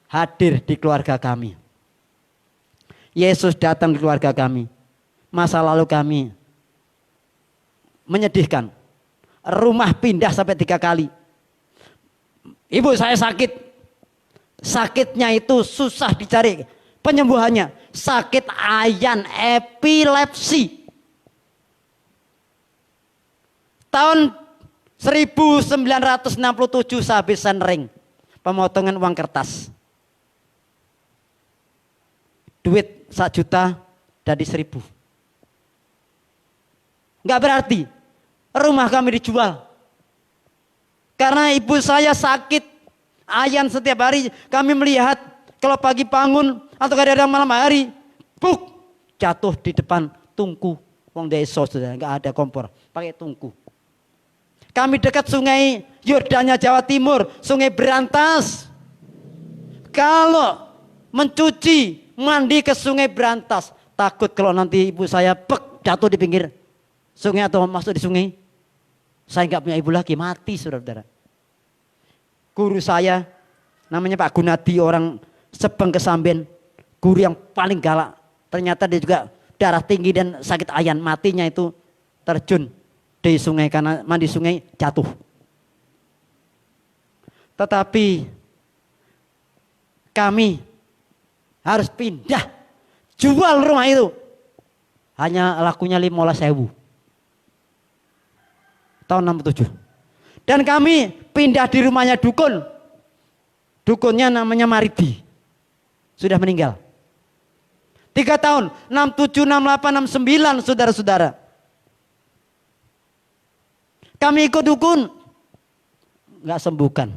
hadir di keluarga kami. Yesus datang di keluarga kami. Masa lalu kami menyedihkan. Rumah pindah sampai 3 kali. Ibu saya sakit. Sakitnya itu susah dicari penyembuhannya. Sakit ayan, epilepsi. Tahun 1967 saya habisan ring. Pemotongan uang kertas. Duit 1 juta jadi 1.000. Enggak berarti rumah kami dijual. Karena ibu saya sakit, ayan setiap hari kami melihat kalau pagi bangun atau kadang-kadang malam hari, buk, jatuh di depan tungku. Wong desa sudah enggak ada kompor, pakai tungku. Kami dekat sungai Yordania Jawa Timur, sungai Berantas. Kalau mencuci, mandi ke sungai Berantas, takut kalau nanti ibu saya jatuh di pinggir sungai atau masuk di sungai. Saya nggak punya ibu lagi, mati saudara-saudara. Guru saya namanya Pak Gunadi, orang Sebeng Kesamben, guru yang paling galak. Ternyata dia juga darah tinggi dan sakit ayan, matinya itu terjun di sungai karena mandi sungai jatuh. Tetapi kami harus pindah, jual rumah itu. Hanya lakunya 15.000. Tahun 67. Dan kami pindah di rumahnya dukun. Dukunnya namanya Maridi. Sudah meninggal. 3 tahun, 67, 68, 69 saudara-saudara. Kami ikut dukun. Gak sembuhkan.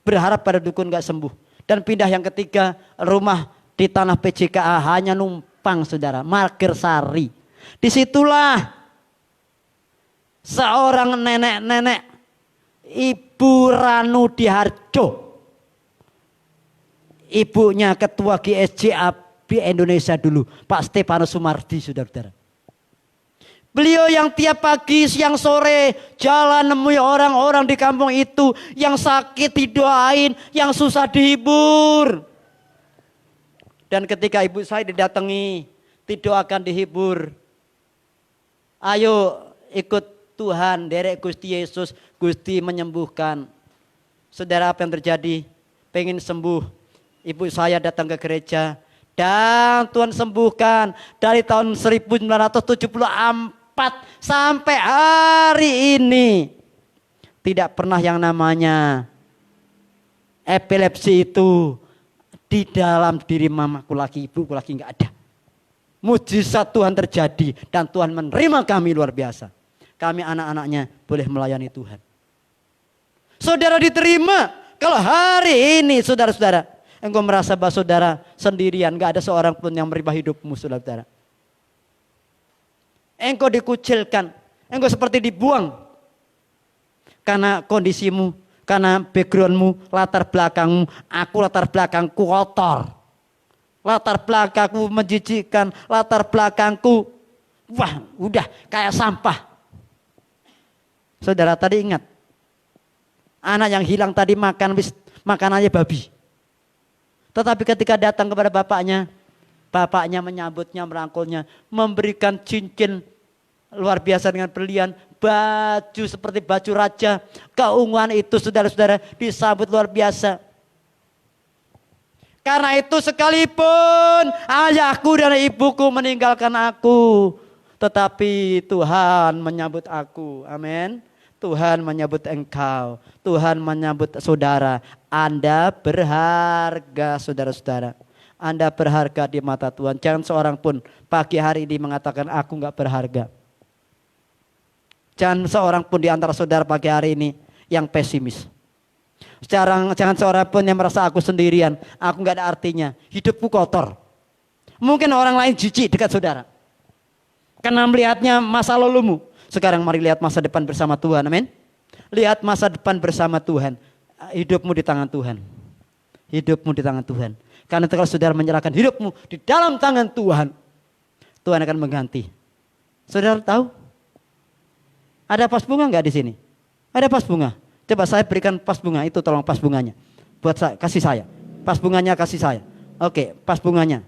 Berharap pada dukun gak sembuh. Dan pindah yang ketiga, rumah di tanah PJKA hanya numpang saudara. Margersari. Disitulah seorang nenek-nenek, Ibu Ranu Diharjo, ibunya ketua GSJAB Indonesia dulu, Pak Stefanus Sumardi, saudara-saudara. Beliau yang tiap pagi, siang, sore jalan nemui orang-orang di kampung itu, yang sakit didoain, yang susah dihibur. Dan ketika ibu saya didatangi, didoakan, dihibur. Ayo ikut Tuhan, derek Gusti Yesus, Gusti menyembuhkan. Saudara, apa yang terjadi? Pengen sembuh. Ibu saya datang ke gereja dan Tuhan sembuhkan. Dari tahun 1974 sampai hari ini tidak pernah yang namanya epilepsi itu di dalam diri mamaku lagi, ibuku lagi, nggak ada. Mujizat Tuhan terjadi dan Tuhan menerima kami luar biasa. Kami anak-anaknya boleh melayani Tuhan. Saudara diterima. Kalau hari ini saudara-saudara, engkau merasa bahwa saudara sendirian, gak ada seorang pun yang merubah hidupmu saudara-saudara. Engkau dikucilkan, engkau seperti dibuang. Karena kondisimu, karena backgroundmu, latar belakangmu, aku latar belakangku kotor. Latar belakangku menjijikkan, latar belakangku, wah udah kayak sampah. Saudara tadi ingat, anak yang hilang tadi makanannya babi. Tetapi ketika datang kepada bapaknya, bapaknya menyambutnya, merangkulnya, memberikan cincin luar biasa dengan berlian, baju seperti baju raja. Keunguan itu saudara-saudara disambut luar biasa. Karena itu sekalipun ayahku dan ibuku meninggalkan aku, tetapi Tuhan menyambut aku. Amin. Tuhan menyebut engkau, Tuhan menyebut saudara. Anda berharga, saudara-saudara. Anda berharga di mata Tuhan. Jangan seorang pun pagi hari ini mengatakan aku gak berharga. Jangan seorang pun di antara saudara pagi hari ini yang pesimis. Jangan seorang pun yang merasa aku sendirian, aku gak ada artinya, hidupku kotor. Mungkin orang lain jijik dekat saudara karena melihatnya masa lalumu. Sekarang mari lihat masa depan bersama Tuhan, amin. Lihat masa depan bersama Tuhan. Hidupmu di tangan Tuhan. Hidupmu di tangan Tuhan. Karena kalau saudara menyerahkan hidupmu di dalam tangan Tuhan, Tuhan akan mengganti. Saudara tahu? Ada pas bunga nggak di sini? Ada pas bunga. Coba saya berikan pas bunga, itu tolong pas bunganya. Buat saya, kasih saya. Pas bunganya kasih saya. Oke, pas bunganya.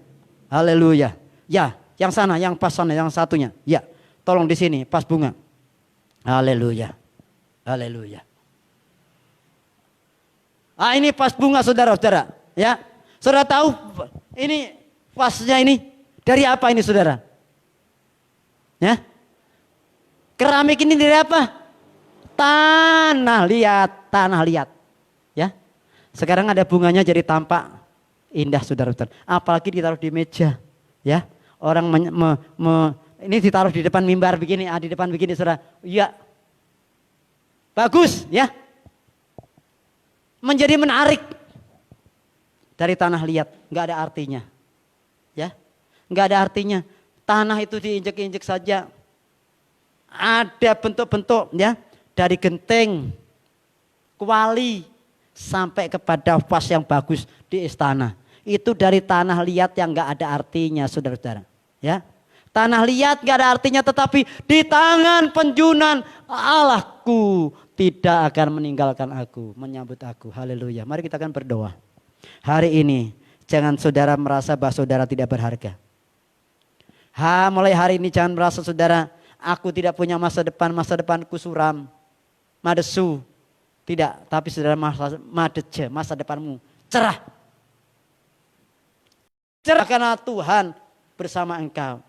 Haleluya. Ya, yang sana, yang pas sana, yang satunya. Ya. Tolong di sini pas bunga. Haleluya. Haleluya. Ini pas bunga saudara-saudara. Ya. Saudara tahu ini pasnya ini dari apa ini saudara? Ya. Keramik ini dari apa? Tanah liat. Ya. Sekarang ada bunganya jadi tampak indah saudara-saudara. Apalagi ditaruh di meja. Ya. Orang ini ditaruh di depan mimbar begini, di depan begini saudara. Iya. Bagus ya. Menjadi menarik. Dari tanah liat, nggak ada artinya. Ya. Nggak ada artinya. Tanah itu diinjek-injek saja. Ada bentuk-bentuk ya. Dari genteng, kuali, sampai kepada vas yang bagus di istana. Itu dari tanah liat yang nggak ada artinya saudara-saudara. Ya. Tanah liat gak ada artinya, tetapi di tangan penjunan Allahku tidak akan meninggalkan aku, menyambut aku. Haleluya. Mari kita akan berdoa. Hari ini jangan saudara merasa bahwa saudara tidak berharga. Mulai hari ini jangan merasa saudara aku tidak punya masa depanku suram, madesu. Tidak, tapi saudara masa depanmu cerah. Cerah karena Tuhan bersama engkau.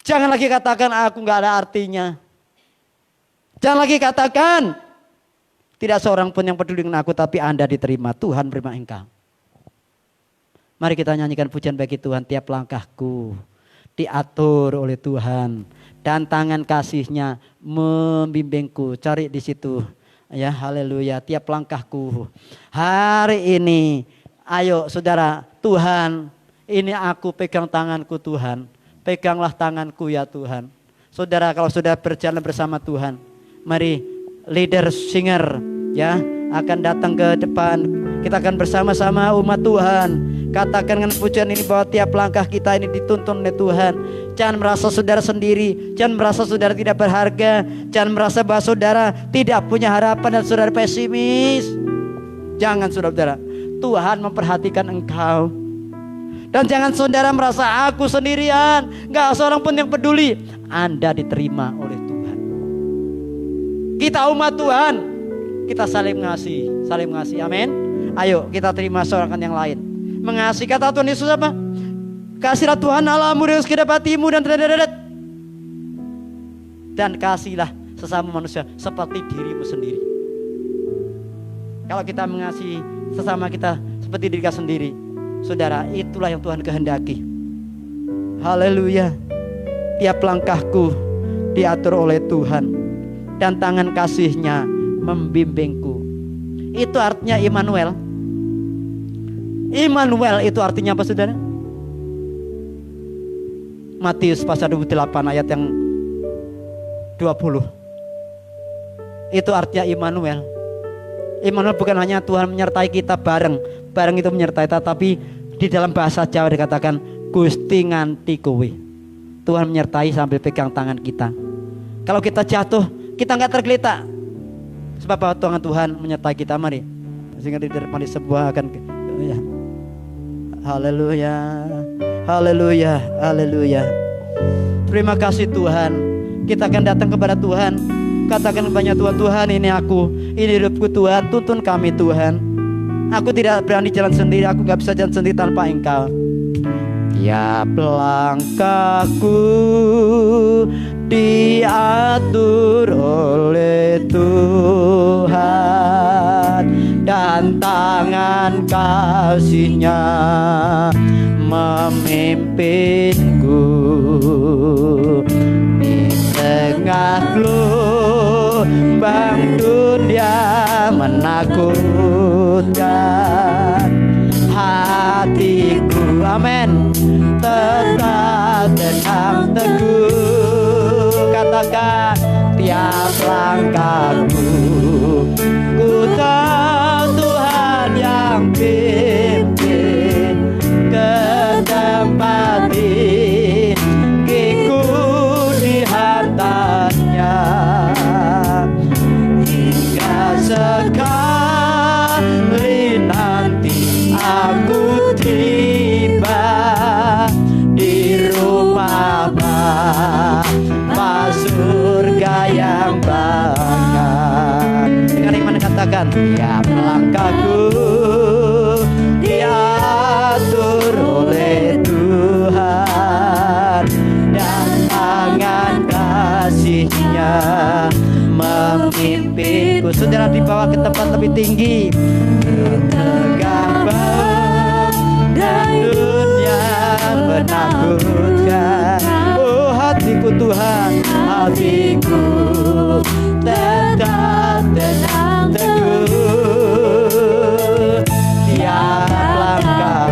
Jangan lagi katakan aku gak ada artinya. Jangan lagi katakan tidak seorang pun yang peduli dengan aku, tapi Anda diterima. Tuhan beriman engkau. Mari kita nyanyikan pujian bagi Tuhan. Tiap langkahku diatur oleh Tuhan dan tangan kasih-Nya membimbingku. Cari di situ. Ya, haleluya. Tiap langkahku. Hari ini, ayo saudara, Tuhan, ini aku pegang tanganku Tuhan. Peganglah tanganku ya Tuhan. Saudara, kalau sudah berjalan bersama Tuhan, mari leader singer ya akan datang ke depan. Kita akan bersama-sama umat Tuhan. Katakan dengan pujian ini bahwa tiap langkah kita ini dituntun oleh Tuhan. Jangan merasa saudara sendiri, jangan merasa saudara tidak berharga, jangan merasa bahwa saudara tidak punya harapan dan saudara pesimis. Jangan saudara, Tuhan memperhatikan engkau. Dan jangan saudara merasa aku sendirian, gak seorang pun yang peduli. Anda diterima oleh Tuhan. Kita umat Tuhan, kita saling mengasihi, amin. Ayo kita terima seorang yang lain. Mengasihi, kata Tuhan Yesus apa? Kasihlah Tuhan Allahmu dengan segenap hatimu dan kasihlah sesama manusia seperti dirimu sendiri. Kalau kita mengasihi sesama kita seperti diri kita sendiri, saudara, itulah yang Tuhan kehendaki. Haleluya. Tiap langkahku diatur oleh Tuhan dan tangan kasih-Nya membimbingku. Itu artinya Immanuel. Immanuel itu artinya apa saudara? Matius pasal 28 ayat yang 20. Itu artinya Immanuel. Immanuel bukan hanya Tuhan menyertai kita bareng itu menyertai, tapi di dalam bahasa Jawa dikatakan Gusti nganti kowe. Tuhan menyertai sambil pegang tangan kita. Kalau kita jatuh, kita nggak tergeletak. Sebab bahwa tangan Tuhan menyertai kita. Mari, sehingga di depan sebuah akan ya. Haleluya, haleluya, haleluya. Terima kasih Tuhan. Kita akan datang kepada Tuhan. Katakan banyak Tuhan, Tuhan ini aku, ini hidupku Tuhan, tuntun kami Tuhan. Aku tidak berani jalan sendiri, aku gak bisa jalan sendiri tanpa Engkau. Tiap langkahku diatur oleh Tuhan, dan tangan kasih-Nya memimpinku di tengah gelombang dunia menakutkan. Hatiku, amin, tetap tenang teguh. Katakan, tiap langkahku ku tahu Tuhan yang pimpin ke tempat tinggiku di hantarnya, hingga sekali nanti aku tiba di rumah Bapa surga yang bangga. Dengan iman katakan, tiap langkahku diatur oleh Tuhan, dan tangan kasih-Nya memimpinku. Saudara dibawa ke tempat lebih tinggi, tegak dan dunia menakutkan. Oh hatiku Tuhan, hatiku tetap tenang teguh. Tiap langkah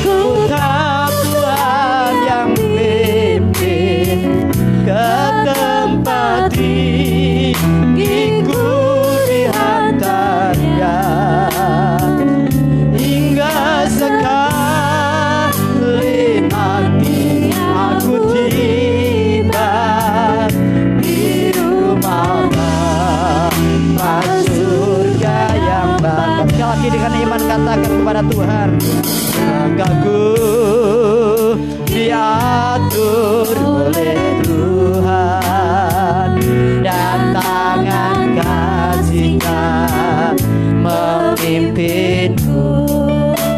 ku tahu Tuhan yang pimpin ke tempat tinggiku di hantarnya, hingga sekali nanti aku tiba di rumah Bapa surga yang bangga. Sekali lagi dengan iman katakan kepada Tuhan, langkahku diatur oleh Tuhan, dan tangan kasih-Nya memimpinku.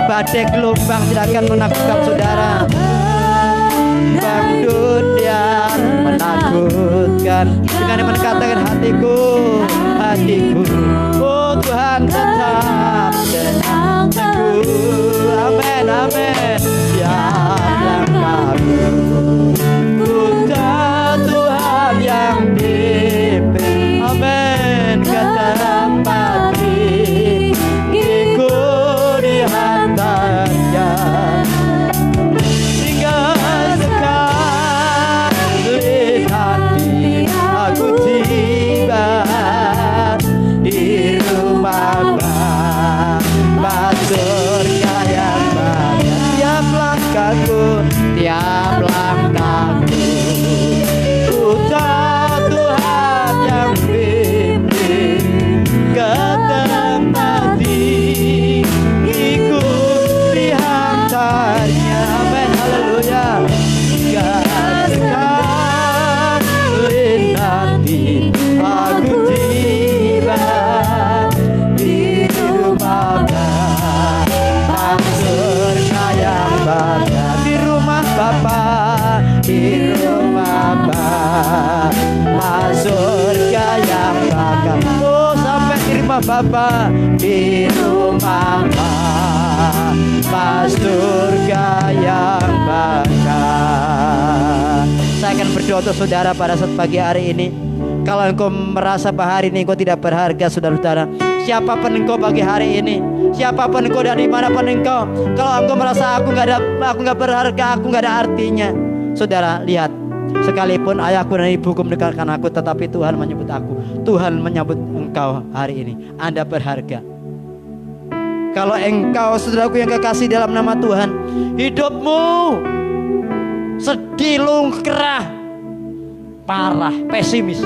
Badai gelombang tidak akan menakutkan saudara. Bang dunia menakutkan. Dengan iman katakan, hatiku, hatiku, oh Tuhan tetap tenang teguh. Amin, amin. Tiap langkahku ku tahu Tuhan yang pimpin. Amin. Ke tempat tinggiku di hantarnya, hingga sekali nanti aku tiba di rumah Bapa surga yang bangga. Tiap langkahku, tiap langkahku ku tahu Tuhan yang pimpin ke tempat tinggiku di hantarnya. Amin, haleluya. Hingga sekali nanti aku tiba di rumah Bapa surga yang bangga. Di rumah Bapa, di rumah Bapa surga yang bangga. Oh sampai di rumah Bapa, di rumah Bapa surga yang bangga. Saya akan berdoa untuk saudara pada saat pagi hari ini. Kalau engkau merasa bahwa hari ini engkau tidak berharga, saudara-saudara, siapapun engkau pagi hari ini, siapapun engkau dan dimanapun engkau, kalau engkau merasa aku nggak berharga, aku nggak ada artinya, saudara lihat, sekalipun ayahku dan ibuku mendekatkan aku, tetapi Tuhan menyebut aku, Tuhan menyebut engkau hari ini, Anda berharga. Kalau engkau, saudaraku yang kekasih dalam nama Tuhan, hidupmu sedih, lungkrah, parah, pesimis,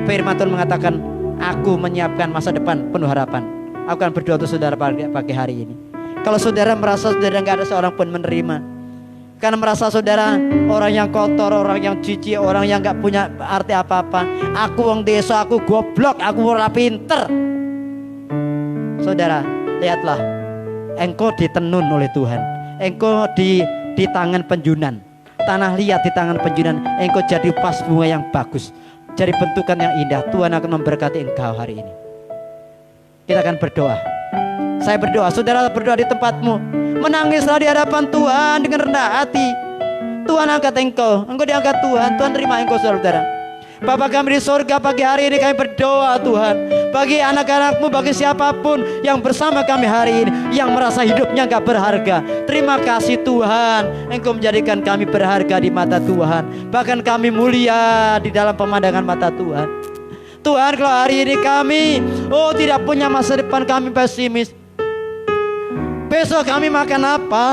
firman Tuhan mengatakan, aku menyiapkan masa depan penuh harapan. Aku akan berdoa untuk saudara pagi hari ini. Kalau saudara merasa saudara nggak ada seorang pun menerima, karena merasa saudara orang yang kotor, orang yang jijik, orang yang nggak punya arti apa-apa, aku wong desa, aku goblok, aku ora pinter. Saudara, lihatlah, engkau ditenun oleh Tuhan, engkau di tangan penjunan. tanah liat di tangan penjunan, engkau jadi pas bunga yang bagus, jadi bentukan yang indah. Tuhan akan memberkati engkau hari ini. Kita akan berdoa. Saya berdoa, saudara berdoa di tempatmu, menangislah di hadapan Tuhan dengan rendah hati. Tuhan angkat engkau diangkat Tuhan. Tuhan terima engkau, saudara. Bapa kami di sorga, pagi hari ini kami berdoa Tuhan, bagi anak-anakmu, bagi siapapun yang bersama kami hari ini, yang merasa hidupnya gak berharga. Terima kasih Tuhan, engkau menjadikan kami berharga di mata Tuhan. Bahkan kami mulia di dalam pemandangan mata Tuhan. Tuhan, kalau hari ini kami tidak punya masa depan, kami pesimis. Besok kami makan apa?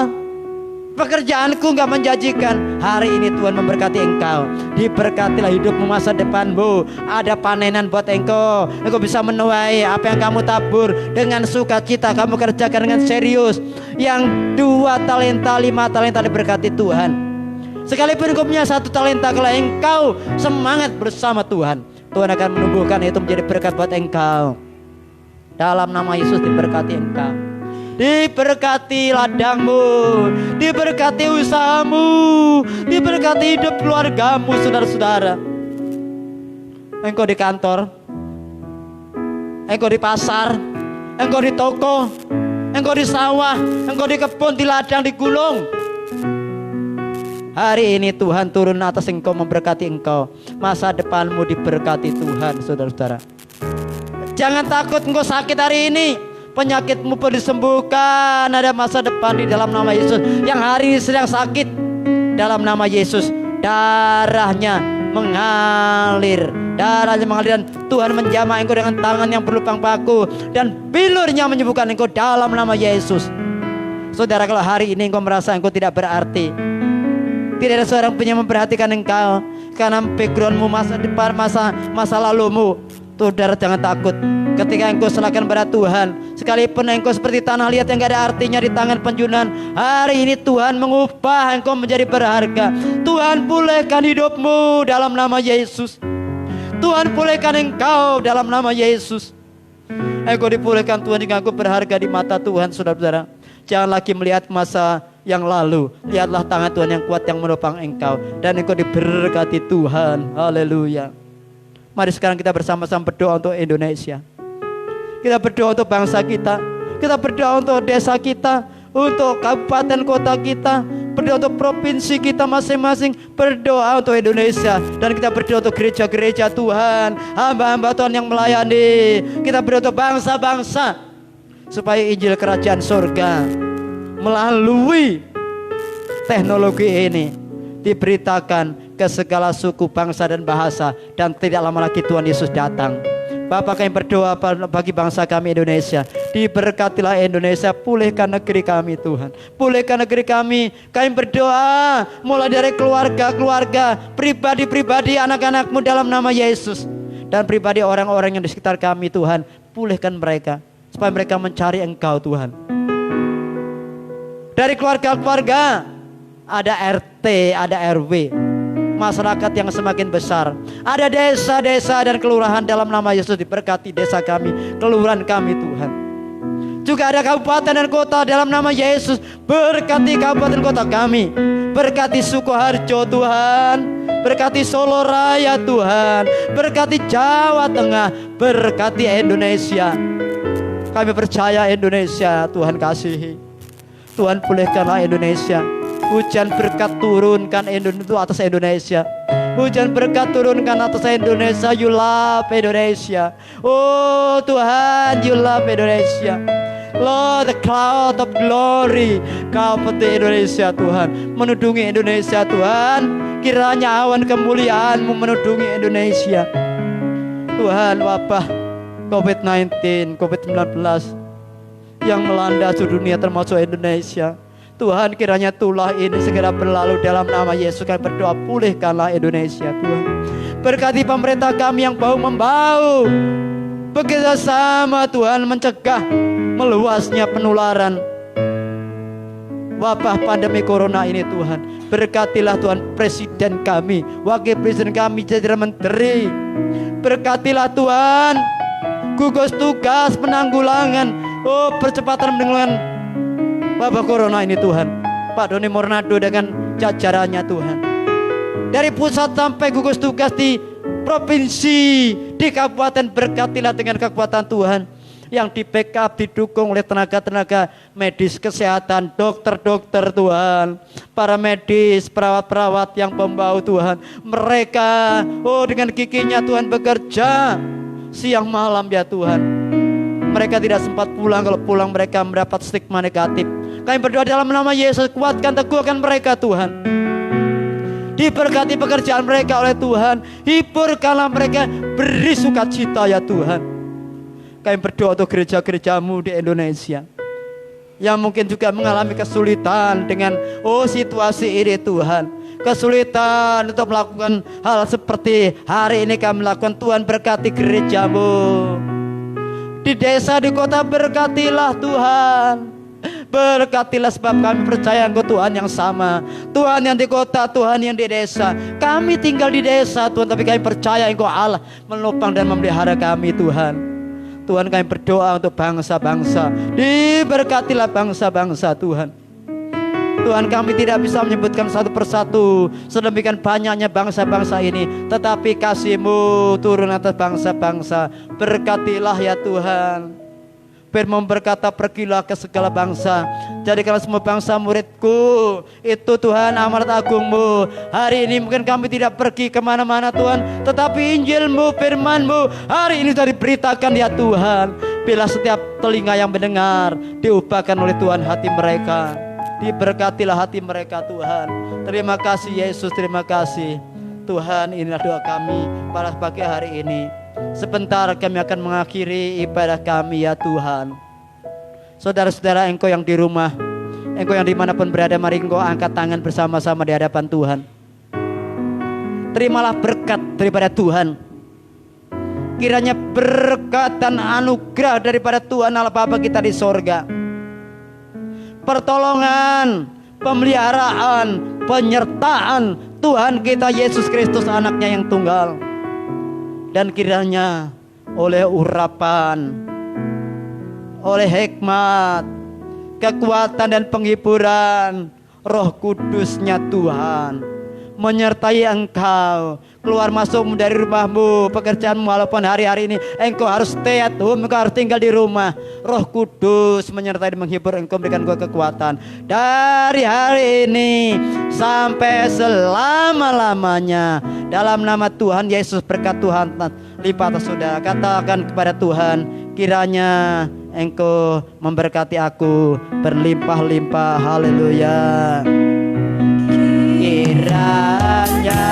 Pekerjaanku gak menjanjikan. Hari ini Tuhan memberkati engkau. Diberkatilah hidupmu, masa depanmu. Ada panenan buat engkau. Engkau bisa menuai apa yang kamu tabur dengan sukacita. Kamu kerjakan dengan serius. Yang 2 talenta, 5 talenta diberkati Tuhan. Sekalipun engkau punya 1 talenta, kalau engkau semangat bersama Tuhan, Tuhan akan menumbuhkan itu menjadi berkat buat engkau. Dalam nama Yesus diberkati engkau. Diberkati ladangmu, diberkati usahamu, diberkati hidup keluargamu, saudara-saudara. Engkau di kantor, engkau di pasar, engkau di toko, engkau di sawah, engkau di kebun, di ladang, di gunung. Hari ini Tuhan turun atas engkau, memberkati engkau. Masa depanmu diberkati Tuhan, saudara-saudara. Jangan takut engkau sakit hari ini. Penyakitmu pun disembuhkan. Ada masa depan di dalam nama Yesus. Yang hari ini sedang sakit, dalam nama Yesus darahnya mengalir. Darahnya mengalir dan Tuhan menjamah engkau dengan tangan yang berlubang paku, dan bilurnya menyembuhkan engkau dalam nama Yesus. Saudara, kalau hari ini engkau merasa engkau tidak berarti, tidak ada seorang pun yang memperhatikan engkau karena backgroundmu, masa depan, masa lalumu, saudara jangan takut. Ketika engkau serahkan pada Tuhan, sekalipun engkau seperti tanah liat yang gak ada artinya di tangan penjunan, hari ini Tuhan mengubah engkau menjadi berharga. Tuhan pulihkan hidupmu dalam nama Yesus. Tuhan pulihkan engkau dalam nama Yesus. Engkau dipulihkan Tuhan hingga engkau berharga di mata Tuhan, saudara-saudara. Jangan lagi melihat masa yang lalu. Lihatlah tangan Tuhan yang kuat yang menopang engkau, dan engkau diberkati Tuhan. Haleluya. Mari sekarang kita bersama-sama berdoa untuk Indonesia. Kita berdoa untuk bangsa kita. Kita berdoa untuk desa kita, untuk kabupaten kota kita, berdoa untuk provinsi kita masing-masing, berdoa untuk Indonesia. Dan kita berdoa untuk gereja-gereja Tuhan, hamba-hamba Tuhan yang melayani. Kita berdoa untuk bangsa-bangsa, supaya Injil Kerajaan Surga melalui teknologi ini diberitakan ke segala suku, bangsa, dan bahasa. Dan tidak lama lagi Tuhan Yesus datang. Bapak, kami berdoa bagi bangsa kami Indonesia. Diberkatilah Indonesia, pulihkan negeri kami Tuhan. Pulihkan negeri kami. Kami berdoa mulai dari keluarga-keluarga, pribadi-pribadi, anak-anakmu dalam nama Yesus. Dan pribadi orang-orang yang di sekitar kami Tuhan. Pulihkan mereka, supaya mereka mencari Engkau Tuhan. Dari keluarga-keluarga, ada RT, ada RW, masyarakat yang semakin besar. Ada desa-desa dan kelurahan dalam nama Yesus. Diberkati desa kami, kelurahan kami Tuhan. Juga ada kabupaten dan kota dalam nama Yesus. Berkati kabupaten kota kami. Berkati Sukoharjo Tuhan. Berkati Solo Raya Tuhan. Berkati Jawa Tengah. Berkati Indonesia. Kami percaya Indonesia Tuhan kasihi. Tuhan pulihkanlah Indonesia. Hujan berkat turunkan itu atas Indonesia. Hujan berkat turunkan atas Indonesia. You love Indonesia. Oh Tuhan, you love Indonesia. Lord, the cloud of glory cover Indonesia Tuhan. Menudungi Indonesia Tuhan. Kiranya awan kemuliaan-Mu menudungi Indonesia Tuhan. Wabah COVID-19, COVID-19 yang melanda seluruh dunia termasuk Indonesia, Tuhan, kiranya tulah ini segera berlalu dalam nama Yesus. Kami berdoa, pulihkanlah Indonesia Tuhan. Berkati pemerintah kami yang bahu-membahu, bekerjasama Tuhan mencegah meluasnya penularan wabah pandemi corona ini Tuhan. Berkatilah Tuhan presiden kami, wakil presiden kami, jajaran menteri. Berkatilah Tuhan gugus tugas penanggulangan, percepatan penanggulangan wabah corona ini Tuhan. Pak Doni Mornado dengan jajarannya Tuhan. Dari pusat sampai gugus tugas di provinsi, di kabupaten, berkatilah dengan kekuatan Tuhan. Yang di backup, didukung oleh tenaga-tenaga medis kesehatan, dokter-dokter Tuhan, para medis, perawat-perawat yang pembau Tuhan. Mereka, dengan giginya Tuhan bekerja siang malam ya Tuhan. Mereka tidak sempat pulang, kalau pulang mereka mendapat stigma negatif. Kami berdoa dalam nama Yesus, kuatkan, teguhkan mereka Tuhan. Diberkati pekerjaan mereka oleh Tuhan, hiburkanlah mereka, beri sukacita ya Tuhan. Kami berdoa untuk gereja-gerejamu di Indonesia yang mungkin juga mengalami kesulitan dengan situasi ini Tuhan. Kesulitan untuk melakukan hal seperti hari ini kami lakukan. Tuhan, berkati gerejamu. Di desa, di kota, berkatilah Tuhan. Berkatilah, sebab kami percaya Engkau Tuhan yang sama. Tuhan yang di kota, Tuhan yang di desa. Kami tinggal di desa Tuhan, tapi kami percaya Engkau Allah menopang dan memelihara kami Tuhan. Tuhan, kami berdoa untuk bangsa-bangsa. Diberkatilah bangsa-bangsa Tuhan. Tuhan, kami tidak bisa menyebutkan satu persatu sedemikian banyaknya bangsa-bangsa ini, tetapi kasih-Mu turun atas bangsa-bangsa. Berkatilah ya Tuhan. Firman berkata, pergilah ke segala bangsa, jadikanlah semua bangsa muridku. Itu Tuhan amanat agung-Mu. Hari ini mungkin kami tidak pergi kemana-mana Tuhan, tetapi Injil-Mu, firman-Mu hari ini sudah diberitakan ya Tuhan. Bila setiap telinga yang mendengar diubahkan oleh Tuhan hati mereka. Diberkatilah hati mereka Tuhan. Terima kasih Yesus, terima kasih Tuhan. Inilah doa kami pada pagi hari ini. Sebentar kami akan mengakhiri ibadah kami ya Tuhan. Saudara-saudara, engkau yang di rumah, engkau yang dimanapun berada, mari engkau angkat tangan bersama-sama di hadapan Tuhan. Terimalah berkat daripada Tuhan. Kiranya berkat dan anugerah daripada Tuhan Allah Bapa kita di sorga, pertolongan, pemeliharaan, penyertaan Tuhan kita Yesus Kristus, anaknya yang tunggal. Dan kiranya oleh urapan, oleh hikmat, kekuatan dan penghiburan Roh Kudusnya Tuhan menyertai engkau, keluar masuk dari rumahmu, pekerjaanmu, walaupun hari-hari ini engkau harus stay at home, engkau harus tinggal di rumah. Roh Kudus menyertai dan menghibur engkau, memberikan engkau kekuatan dari hari ini sampai selama-lamanya. Dalam nama Tuhan Yesus, berkat Tuhan lipat atas saudara. Katakan kepada Tuhan, kiranya engkau memberkati aku berlimpah-limpah. Haleluya. Kiranya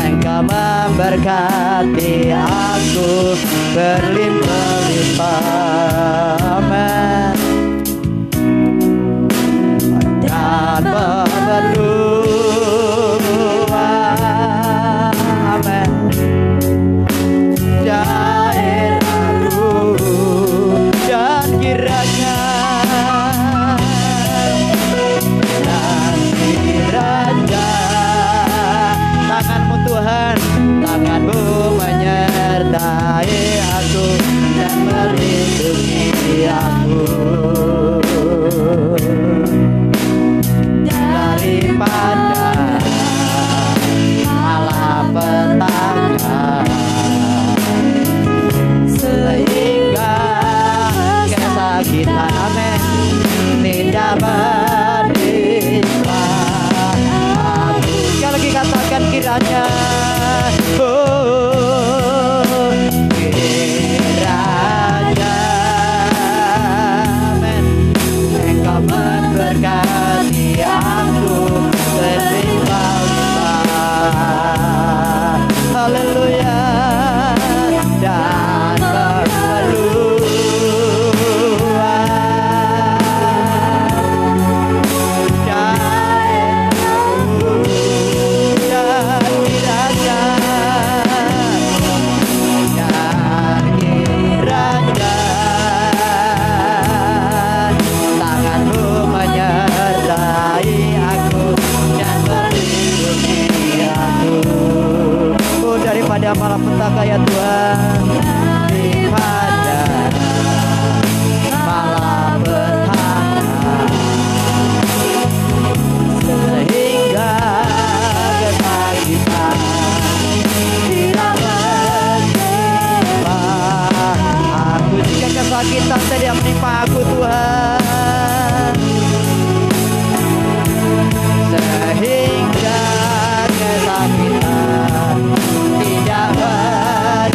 engkau memberkati aku berlimpah-limpah. Amin. Dan berdoa, amin. Daerah ruh dan kiranya tanganmu Tuhan, tanganmu menyertai aku dan melihat kesakitan tidak menimpa aku Tuhan, sehingga kesakitan tidak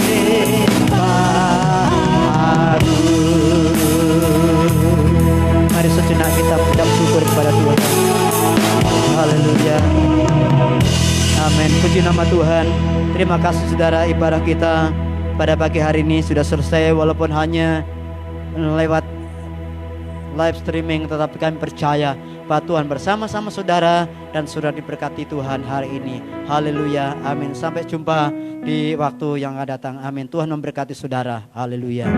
menimpa aku. Mari sejenak kita mengucap syukur kepada Tuhan. Haleluya. Amin. Puji nama Tuhan. Terima kasih saudara, ibadah kita pada pagi hari ini sudah selesai walaupun hanya lewat live streaming, tetapi kami percaya bahwa Tuhan bersama-sama saudara dan sudah diberkati Tuhan hari ini. Haleluya. Amin. Sampai jumpa di waktu yang akan datang. Amin. Tuhan memberkati saudara. Haleluya.